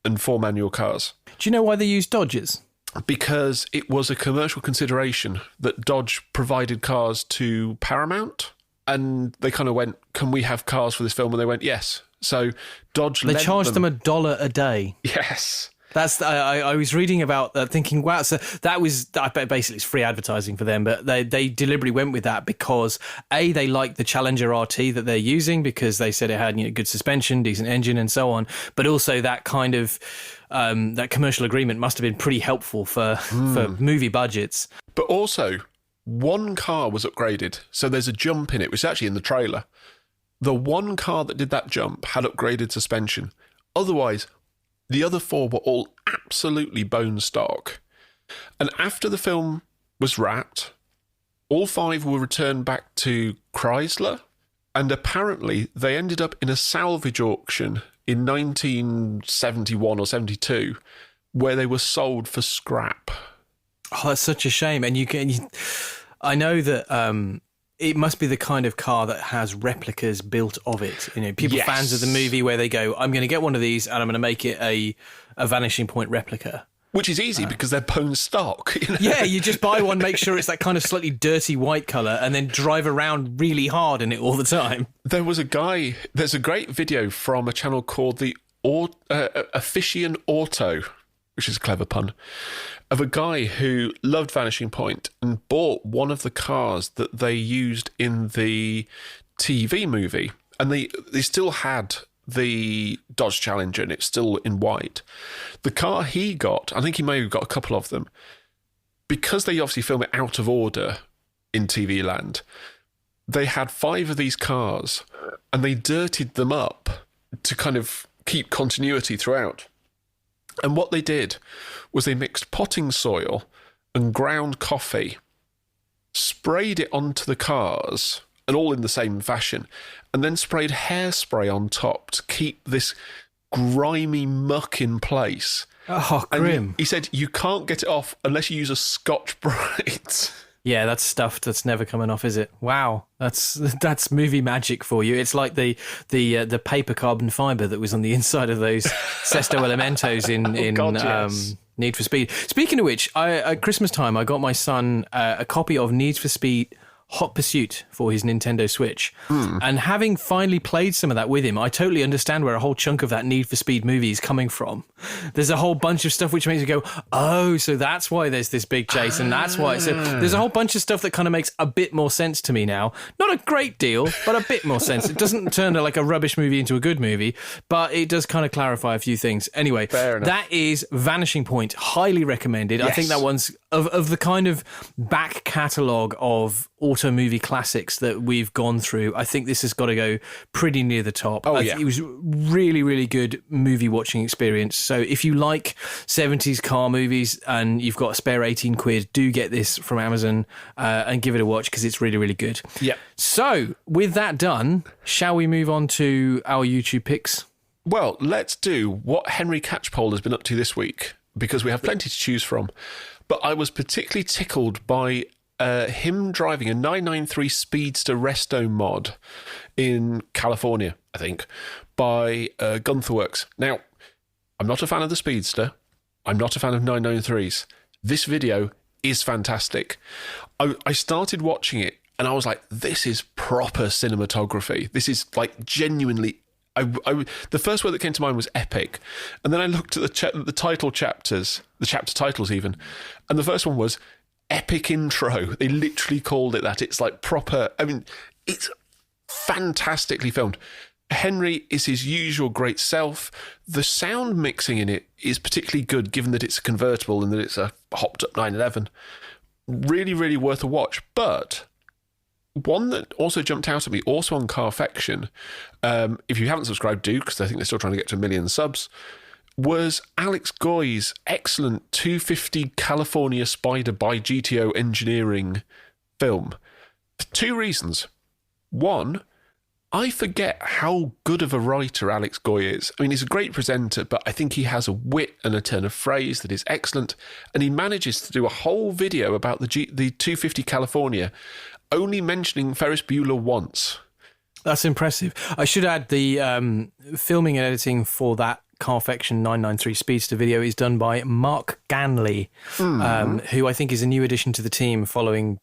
and 4 manual cars. Do you know why they used Dodges? Because it was a commercial consideration that Dodge provided cars to Paramount, and they kind of went, can we have cars for this film? And they went, yes. So Dodge they charged them $1 a day. Yes. That's I was reading about that, thinking, wow. So that was basically it's free advertising for them, but they deliberately went with that because they liked the Challenger RT that they're using because they said it had good suspension, decent engine, and so on. But also that kind of that commercial agreement must have been pretty helpful for movie budgets. But also, one car was upgraded, so there's a jump in it, which is actually in the trailer. The one car that did that jump had upgraded suspension. Otherwise, the other 4 were all absolutely bone stock. And after the film was wrapped, all 5 were returned back to Chrysler, and apparently they ended up in a salvage auction in 1971 or 72, where they were sold for scrap. Oh, that's such a shame. And I know that it must be the kind of car that has replicas built of it. People fans of the movie where they go, I'm going to get one of these and I'm going to make it a Vanishing Point replica. Which is easy because they're bone stock. You know? Yeah, you just buy one, make sure it's that kind of slightly dirty white colour, and then drive around really hard in it all the time. There's a great video from a channel called the Offician Auto, which is a clever pun, of a guy who loved Vanishing Point and bought one of the cars that they used in the TV movie. And they still had the Dodge Challenger, and it's still in white. The car he got, I think he may have got a couple of them, because they obviously film it out of order in TV land, they had 5 of these cars, and they dirtied them up to kind of keep continuity throughout. And what they did was they mixed potting soil and ground coffee, sprayed it onto the cars, and all in the same fashion, and then sprayed hairspray on top to keep this grimy muck in place. Oh, grim. And he said you can't get it off unless you use a Scotch-Brite. Yeah, that's stuff that's never coming off, is it? Wow, that's movie magic for you. It's like the paper carbon fibre that was on the inside of those Sesto Elementos in yes. Need for Speed. Speaking of which, at Christmas time, I got my son a copy of Need for Speed Hot Pursuit for his Nintendo Switch. And having finally played some of that with him, I totally understand where a whole chunk of that Need for Speed movie is coming from. There's a whole bunch of stuff which makes you go, oh, so that's why there's this big chase, and that's why. So there's a whole bunch of stuff that kind of makes a bit more sense to me now. Not a great deal, but a bit more sense. It doesn't turn like a rubbish movie into a good movie, but it does kind of clarify a few things. Anyway, that is Vanishing Point. Highly recommended. Yes. I think that one's of the kind of back catalogue of auto movie classics that we've gone through. I think this has got to go pretty near the top. It was really, really good movie watching experience. So if you like 70s car movies and you've got a spare 18 quid, do get this from Amazon and give it a watch because it's really, really good. Yeah. So with that done, shall we move on to our YouTube picks? Well, let's do what Henry Catchpole has been up to this week, because we have plenty to choose from. But I was particularly tickled by him driving a 993 Speedster Resto mod in California, I think, by Gunther Works. Now, I'm not a fan of the Speedster. I'm not a fan of 993s. This video is fantastic. I started watching it and I was like, this is proper cinematography. This is like genuinely... the first word that came to mind was epic. And then I looked at the title chapters, the chapter titles even, and the first one was epic intro. They literally called it that. It's like proper, I mean, it's fantastically filmed. Henry is his usual great self. The sound mixing in it is particularly good, given that it's a convertible and that it's a hopped up 911. Really, really worth a watch. But one that also jumped out at me, also on Carfection, if you haven't subscribed, do, because I think they're still trying to get to 1 million subs, was Alex Goy's excellent 250 California Spider by GTO Engineering film. For 2 reasons. One, I forget how good of a writer Alex Goy is. I mean, he's a great presenter, but I think he has a wit and a turn of phrase that is excellent. And he manages to do a whole video about the 250 California, only mentioning Ferris Bueller once. That's impressive. I should add the filming and editing for that Carfection 993 Speedster video is done by Mark Ganley, who I think is a new addition to the team following...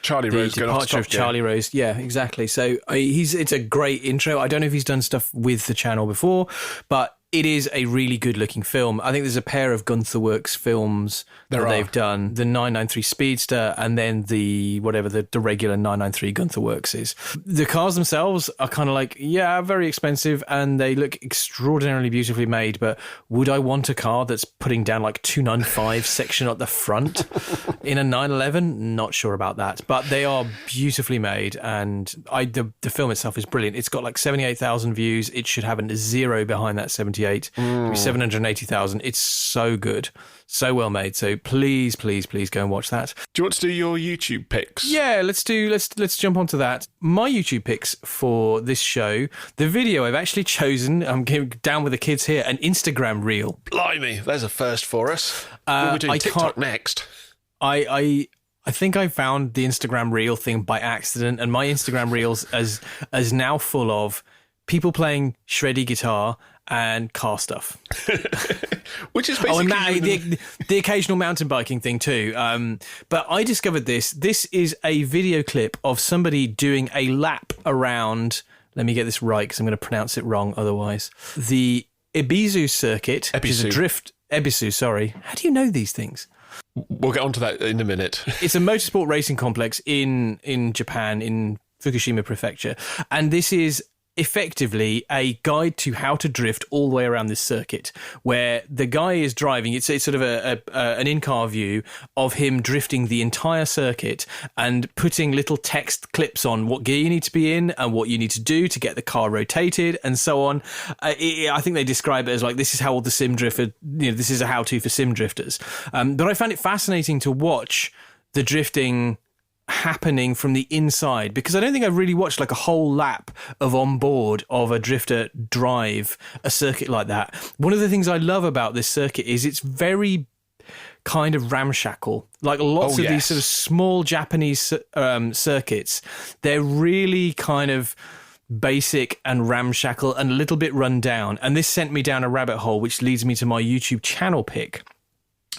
Charlie Rose the departure of Charlie Rose. Yeah, exactly. So it's a great intro. I don't know if he's done stuff with the channel before, but it is a really good looking film. I think there's a pair of Gunther Works films that they've done, the 993 Speedster and then the regular 993 Gunther Works is. The cars themselves are kind of like, yeah, very expensive and they look extraordinarily beautifully made, but would I want a car that's putting down like 295 section at the front in a 911? Not sure about that, but they are beautifully made and the film itself is brilliant. It's got like 78,000 views. It should have a 0 behind that 78. 780,000. It's so good, so well made. So please go and watch that. Do you want to do your YouTube picks? Yeah, let's jump onto that. My YouTube picks for this show, the video I've actually chosen, I'm going down with the kids here, an Instagram reel. Blimey, there's a first for us. We're doing TikTok next. I think I found the Instagram reel thing by accident, and my Instagram reels is now full of people playing shreddy guitar and car stuff. Which is basically... the occasional mountain biking thing too. But I discovered this. This is a video clip of somebody doing a lap around... Let me get this right because I'm going to pronounce it wrong otherwise. The Ebisu circuit, which is a drift... Ebisu, sorry. How do you know these things? We'll get onto that in a minute. It's a motorsport racing complex in Japan, in Fukushima Prefecture. And this is effectively a guide to how to drift all the way around this circuit, where the guy is driving. It's sort of an in-car view of him drifting the entire circuit and putting little text clips on what gear you need to be in and what you need to do to get the car rotated and so on. I think they describe it as like, this is how all the sim drifter, this is a how-to for sim drifters. But I found it fascinating to watch the drifting happening from the inside, because I don't think I've really watched like a whole lap of on board of a drifter drive a circuit like that. One of the things I love about this circuit is it's very kind of ramshackle. Like lots of these sort of small Japanese circuits, they're really kind of basic and ramshackle and a little bit run down. And this sent me down a rabbit hole, which leads me to my YouTube channel pick,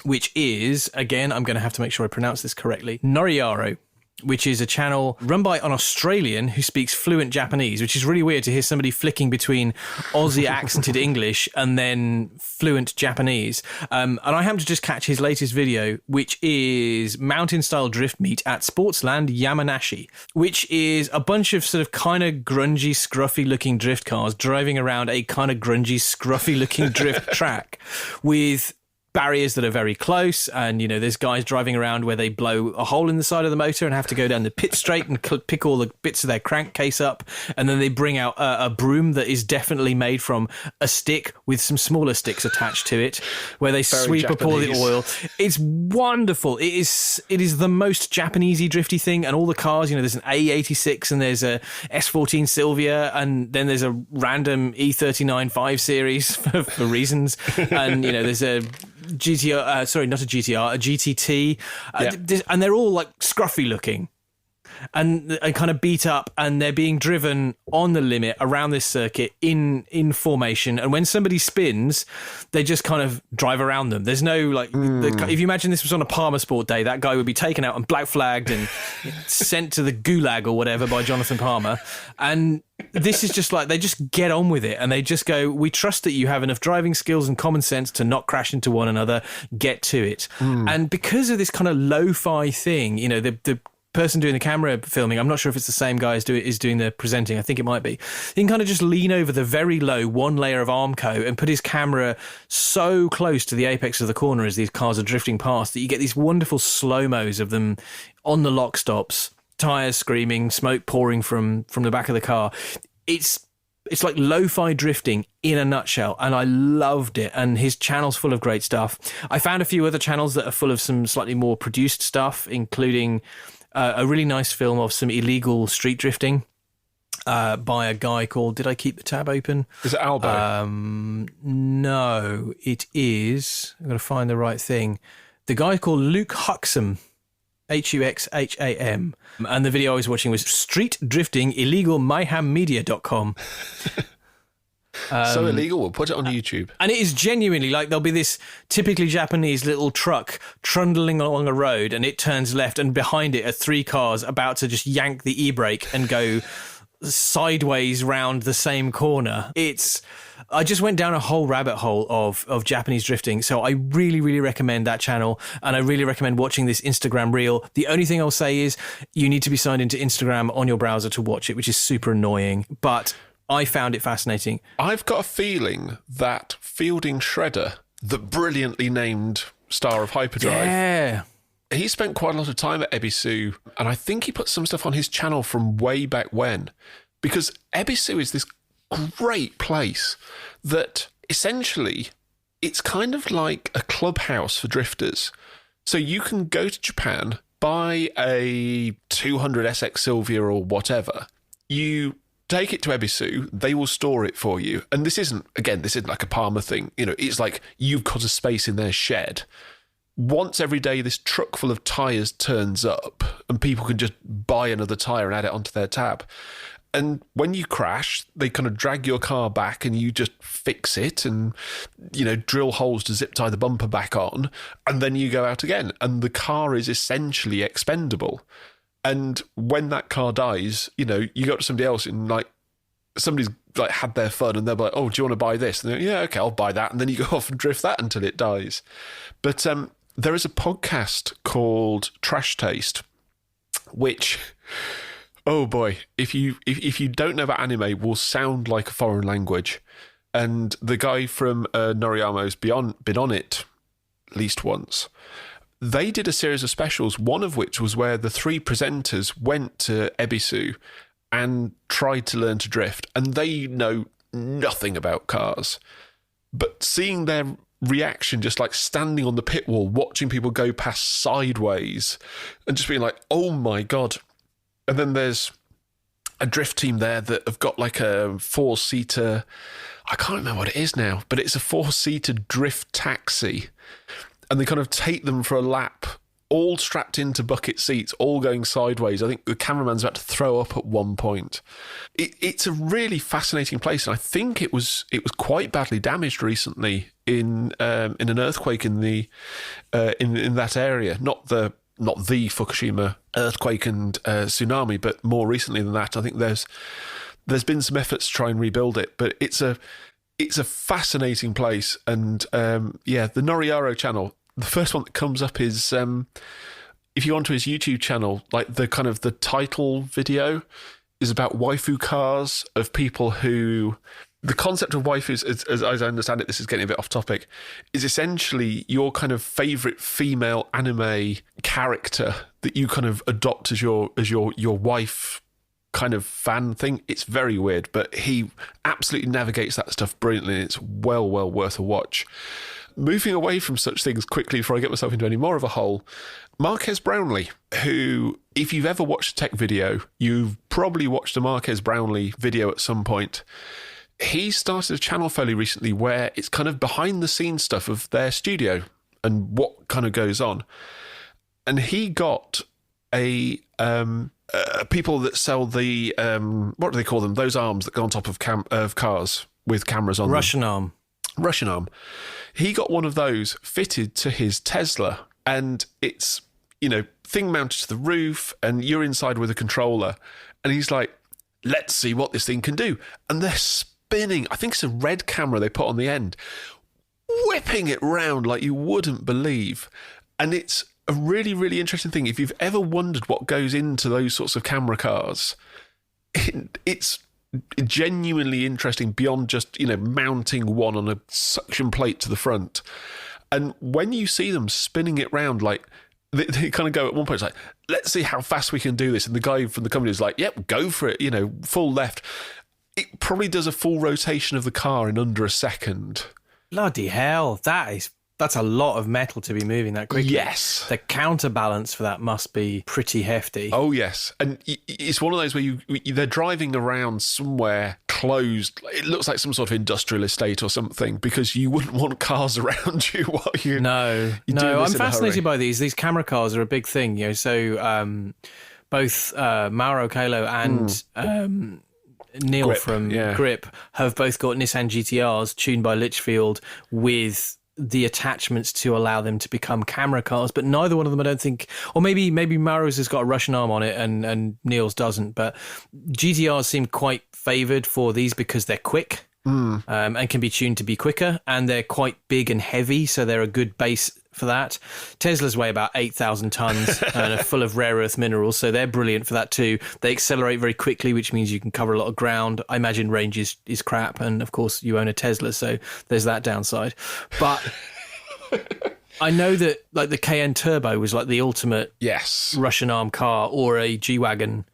which is, again, I'm going to have to make sure I pronounce this correctly, Noriyaro, which is a channel run by an Australian who speaks fluent Japanese, which is really weird to hear somebody flicking between Aussie accented English and then fluent Japanese. And I happened to just catch his latest video, which is mountain-style drift meet at Sportsland Yamanashi, which is a bunch of sort of kind of grungy, scruffy-looking drift cars driving around a kind of grungy, scruffy-looking drift track with barriers that are very close, and there's guys driving around where they blow a hole in the side of the motor and have to go down the pit straight and pick all the bits of their crankcase up, and then they bring out a broom that is definitely made from a stick with some smaller sticks attached to it, where they sweep up all the oil. It's wonderful. It is the most Japanesey drifty thing, and all the cars, there's an A86 and there's a S14 Silvia, and then there's a random E39 5 Series for reasons, and there's a GTR, sorry, not a GTR, a GTT, and they're all like scruffy looking and kind of beat up, and they're being driven on the limit around this circuit in formation. And when somebody spins, they just kind of drive around them. There's no if you imagine this was on a Palmer Sport day, that guy would be taken out and black flagged and sent to the gulag or whatever by Jonathan Palmer. And this is just like, they just get on with it, and they just go, we trust that you have enough driving skills and common sense to not crash into one another, get to it. And because of this kind of lo-fi thing, the person doing the camera filming, I'm not sure if it's the same guy is doing the presenting, I think it might be, he can kind of just lean over the very low one layer of Armco and put his camera so close to the apex of the corner as these cars are drifting past that you get these wonderful slow-mos of them on the lock stops, tyres screaming, smoke pouring from the back of the car. It's like lo-fi drifting in a nutshell, and I loved it. And his channel's full of great stuff. I found a few other channels that are full of some slightly more produced stuff, including a really nice film of some illegal street drifting by a guy called... Did I keep the tab open? Is it Albo? No, it is... I've got to find the right thing. The guy called Luke Huxham. Huxham. And the video I was watching was Street Drifting Illegal MyhamMedia.com. So illegal, we'll put it on YouTube. And it is genuinely like, there'll be this typically Japanese little truck trundling along a road, and it turns left, and behind it are three cars about to just yank the e-brake and go sideways round the same corner. I just went down a whole rabbit hole of Japanese drifting. So I really, really recommend that channel, and I really recommend watching this Instagram reel. The only thing I'll say is you need to be signed into Instagram on your browser to watch it, which is super annoying, but I found it fascinating. I've got a feeling that Fielding Shredder, the brilliantly named star of Hyperdrive, he spent quite a lot of time at Ebisu, and I think he put some stuff on his channel from way back when, because Ebisu is this great place that essentially it's kind of like a clubhouse for drifters. So you can go to Japan, buy a 200 SX Silvia or whatever, you take it to Ebisu, they will store it for you. And this isn't like a Palmer thing. It's like you've got a space in their shed. Once every day, this truck full of tyres turns up and people can just buy another tyre and add it onto their tab. And when you crash, they kind of drag your car back and you just fix it and, drill holes to zip tie the bumper back on. And then you go out again. And the car is essentially expendable. And when that car dies, you go to somebody else and somebody's had their fun and they're like, oh, do you want to buy this? And they're like, yeah, okay, I'll buy that. And then you go off and drift that until it dies. But there is a podcast called Trash Taste, which, oh boy, if you don't know about anime, will sound like a foreign language. And the guy from Noriyama's been on it at least once. They did a series of specials, one of which was where the three presenters went to Ebisu and tried to learn to drift, and they know nothing about cars. But seeing their reaction, just standing on the pit wall, watching people go past sideways, and just being like, oh my God. And then there's a drift team there that have got a four-seater, I can't remember what it is now, but it's a four-seater drift taxi. And they kind of take them for a lap, all strapped into bucket seats, all going sideways. I think the cameraman's about to throw up at one point. It's a really fascinating place, and I think it was quite badly damaged recently in an earthquake in that area. Not the Fukushima earthquake and tsunami, but more recently than that. I think there's been some efforts to try and rebuild it, but it's a fascinating place. And the Noriyaro channel, the first one that comes up is if you go onto his YouTube channel, the title video is about waifu cars of people who... The concept of waifus, as I understand it, this is getting a bit off topic, is essentially your kind of favourite female anime character that you kind of adopt as your wife kind of fan thing. It's very weird, but he absolutely navigates that stuff brilliantly, and it's well worth a watch. Moving away from such things quickly before I get myself into any more of a hole, Marques Brownlee, who, if you've ever watched a tech video, you've probably watched a Marques Brownlee video at some point. He started a channel fairly recently where it's kind of behind the scenes stuff of their studio and what kind of goes on. And he got people that sell the, what do they call them? Those arms that go on top of cars with cameras on them. Russian arm. He got one of those fitted to his Tesla, and it's, thing mounted to the roof, and you're inside with a controller. And he's like, let's see what this thing can do. And they're spinning. I think it's a red camera they put on the end, whipping it round like you wouldn't believe. And it's a really, really interesting thing. If you've ever wondered what goes into those sorts of camera cars, it's genuinely interesting beyond just, mounting one on a suction plate to the front. And when you see them spinning it round, they kind of go at one point, it's like, let's see how fast we can do this. And the guy from the company is like, yep, go for it, full left. It probably does a full rotation of the car in under a second. Bloody hell, that's a lot of metal to be moving that quickly. Yes. The counterbalance for that must be pretty hefty. Oh, yes. And it's one of those where they're driving around somewhere closed. It looks like some sort of industrial estate or something, because you wouldn't want cars around you while you... No. I'm fascinated by these. These camera cars are a big thing. So both Mauro Kalo and... Neil Grip, from Grip have both got Nissan GTRs tuned by Litchfield with the attachments to allow them to become camera cars, but neither one of them, I don't think, or maybe Mauro's has got a Russian arm on it and Neil's doesn't, but GTRs seem quite favoured for these because they're quick and can be tuned to be quicker, and they're quite big and heavy, so they're a good base for that. Teslas weigh about 8,000 tons and are full of rare earth minerals, so they're brilliant for that too. They accelerate very quickly, which means you can cover a lot of ground. I imagine range is crap, and of course you own a Tesla, so there's that downside. But I know that the Cayenne Turbo was the ultimate Russian arm car, or a G-Wagon.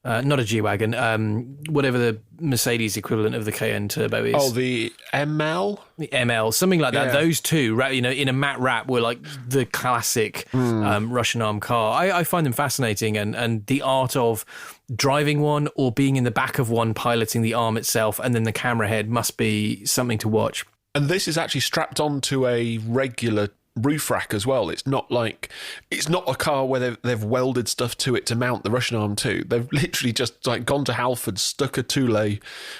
Not a G-Wagon, whatever the Mercedes equivalent of the Cayenne Turbo is. Oh, the ML? The ML, something like that. Those two, in a matte wrap, were the classic Russian arm car. I find them fascinating, and the art of driving one or being in the back of one, piloting the arm itself, and then the camera head must be something to watch. And this is actually strapped onto a regular roof rack as well. It's not a car where they've welded stuff to it to mount the Russian Arm 2. They've literally just like gone to Halford, stuck a Thule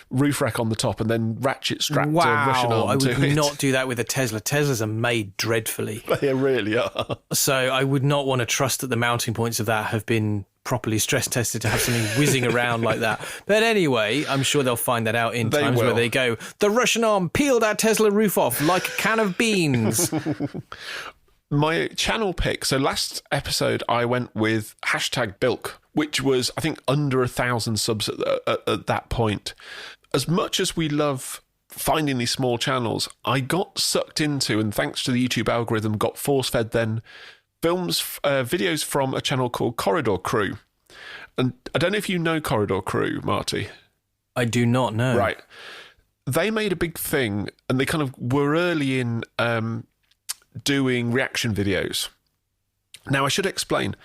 roof rack on the top, and then ratchet strapped a Russian Arm to it. I would not do that with a Tesla. Teslas are made dreadfully. They really are. So I would not want to trust that the mounting points of that have been properly stress tested to have something whizzing around like that. But anyway, I'm sure they'll find that out in times where they go, the Russian Arm peeled our Tesla roof off like a can of beans. My channel pick, so last episode I went with #Bilk, which was, I think, under 1,000 subs at that point. As much as we love finding these small channels, I got sucked into, and thanks to the YouTube algorithm, got force-fed then videos from a channel called Corridor Crew. And I don't know if you know Corridor Crew, Marty. I do not know. Right. They made a big thing, and they kind of were early in doing reaction videos. Now, I should explain,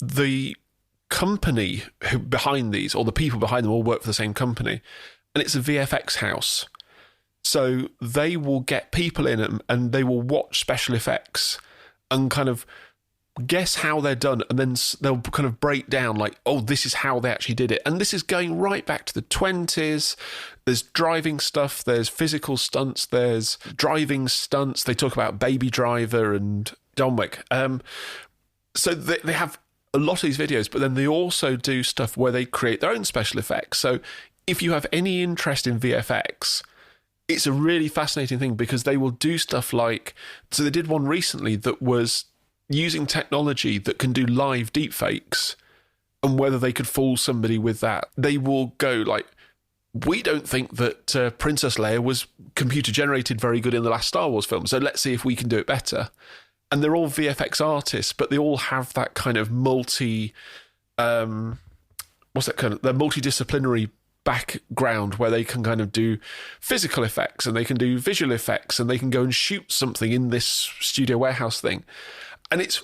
the company behind these, or the people behind them, all work for the same company, and it's a VFX house. So they will get people in them, and they will watch special effects and kind of guess how they're done, and then they'll kind of break down like, oh, this is how they actually did it. And this is going right back to the 20s. There's driving stuff, there's physical stunts, there's driving stunts. They talk about Baby Driver and John Wick. So they have a lot of these videos, but then they also do stuff where they create their own special effects. So if you have any interest in VFX, it's a really fascinating thing, because they will do stuff like, so they did one recently that was using technology that can do live deepfakes, and whether they could fool somebody with that. They will go like, we don't think that Princess Leia was computer generated very good in the last Star Wars film, so let's see if we can do it better. And they're all VFX artists, but they all have that kind of they're multidisciplinary background where they can kind of do physical effects, and they can do visual effects, and they can go and shoot something in this studio warehouse thing. And it's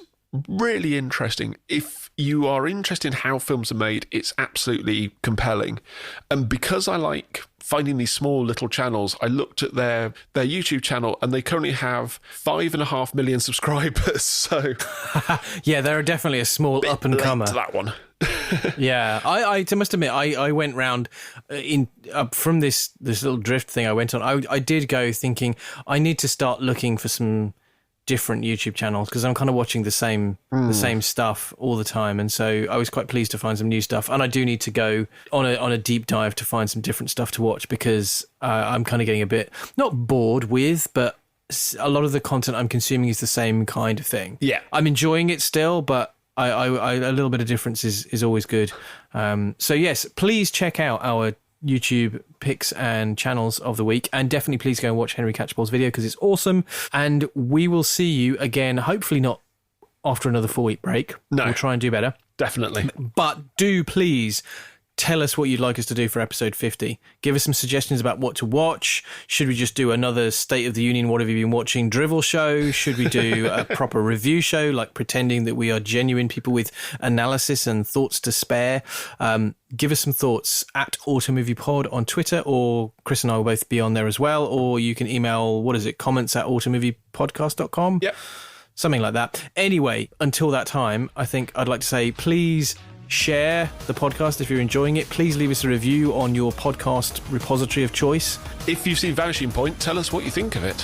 really interesting. If you are interested in how films are made, it's absolutely compelling. And because I like finding these small little channels, I looked at their YouTube channel, and they currently have 5.5 million subscribers. So yeah, they're definitely a small up and comer. That one. Yeah, I must admit, I went round from this little drift thing I went on. I did go thinking I need to start looking for some different YouTube channels, because I'm kind of watching the same stuff all the time, and so I was quite pleased to find some new stuff. And I do need to go on a deep dive to find some different stuff to watch, because I'm kind of getting a bit not bored with, but a lot of the content I'm consuming is the same kind of thing. Yeah, I'm enjoying it still, but I a little bit of difference is always good. So yes, please check out our YouTube picks and channels of the week, and definitely please go and watch Henry Catchball's video, because it's awesome. And we will see you again, hopefully not after another 4-week break. No, we'll try and do better, definitely. But do please tell us what you'd like us to do for episode 50. Give us some suggestions about what to watch. Should we just do another State of the Union, what have you been watching drivel show? Should we do a proper review show, like pretending that we are genuine people with analysis and thoughts to spare? Give us some thoughts at Automovie Pod on Twitter, or Chris and I will both be on there as well. Or you can email, comments@automoviepodcast.com. Yep. Something like that. Anyway, until that time, I think I'd like to say, please share the podcast if you're enjoying it. Please leave us a review on your podcast repository of choice. If you've seen Vanishing Point, tell us what you think of it.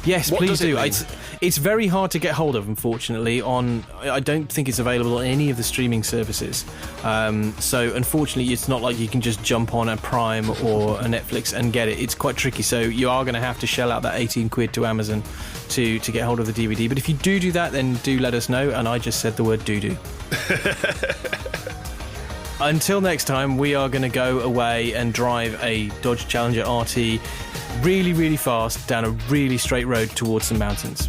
Yes, please do. It's very hard to get hold of, unfortunately. I don't think it's available on any of the streaming services. So unfortunately, it's not like you can just jump on a Prime or a Netflix and get it. It's quite tricky. So you are going to have to shell out that 18 quid to Amazon to get hold of the DVD. But if you do that, then do let us know. And I just said the word do. Until next time, we are going to go away and drive a Dodge Challenger RT really, really fast down a really straight road towards some mountains.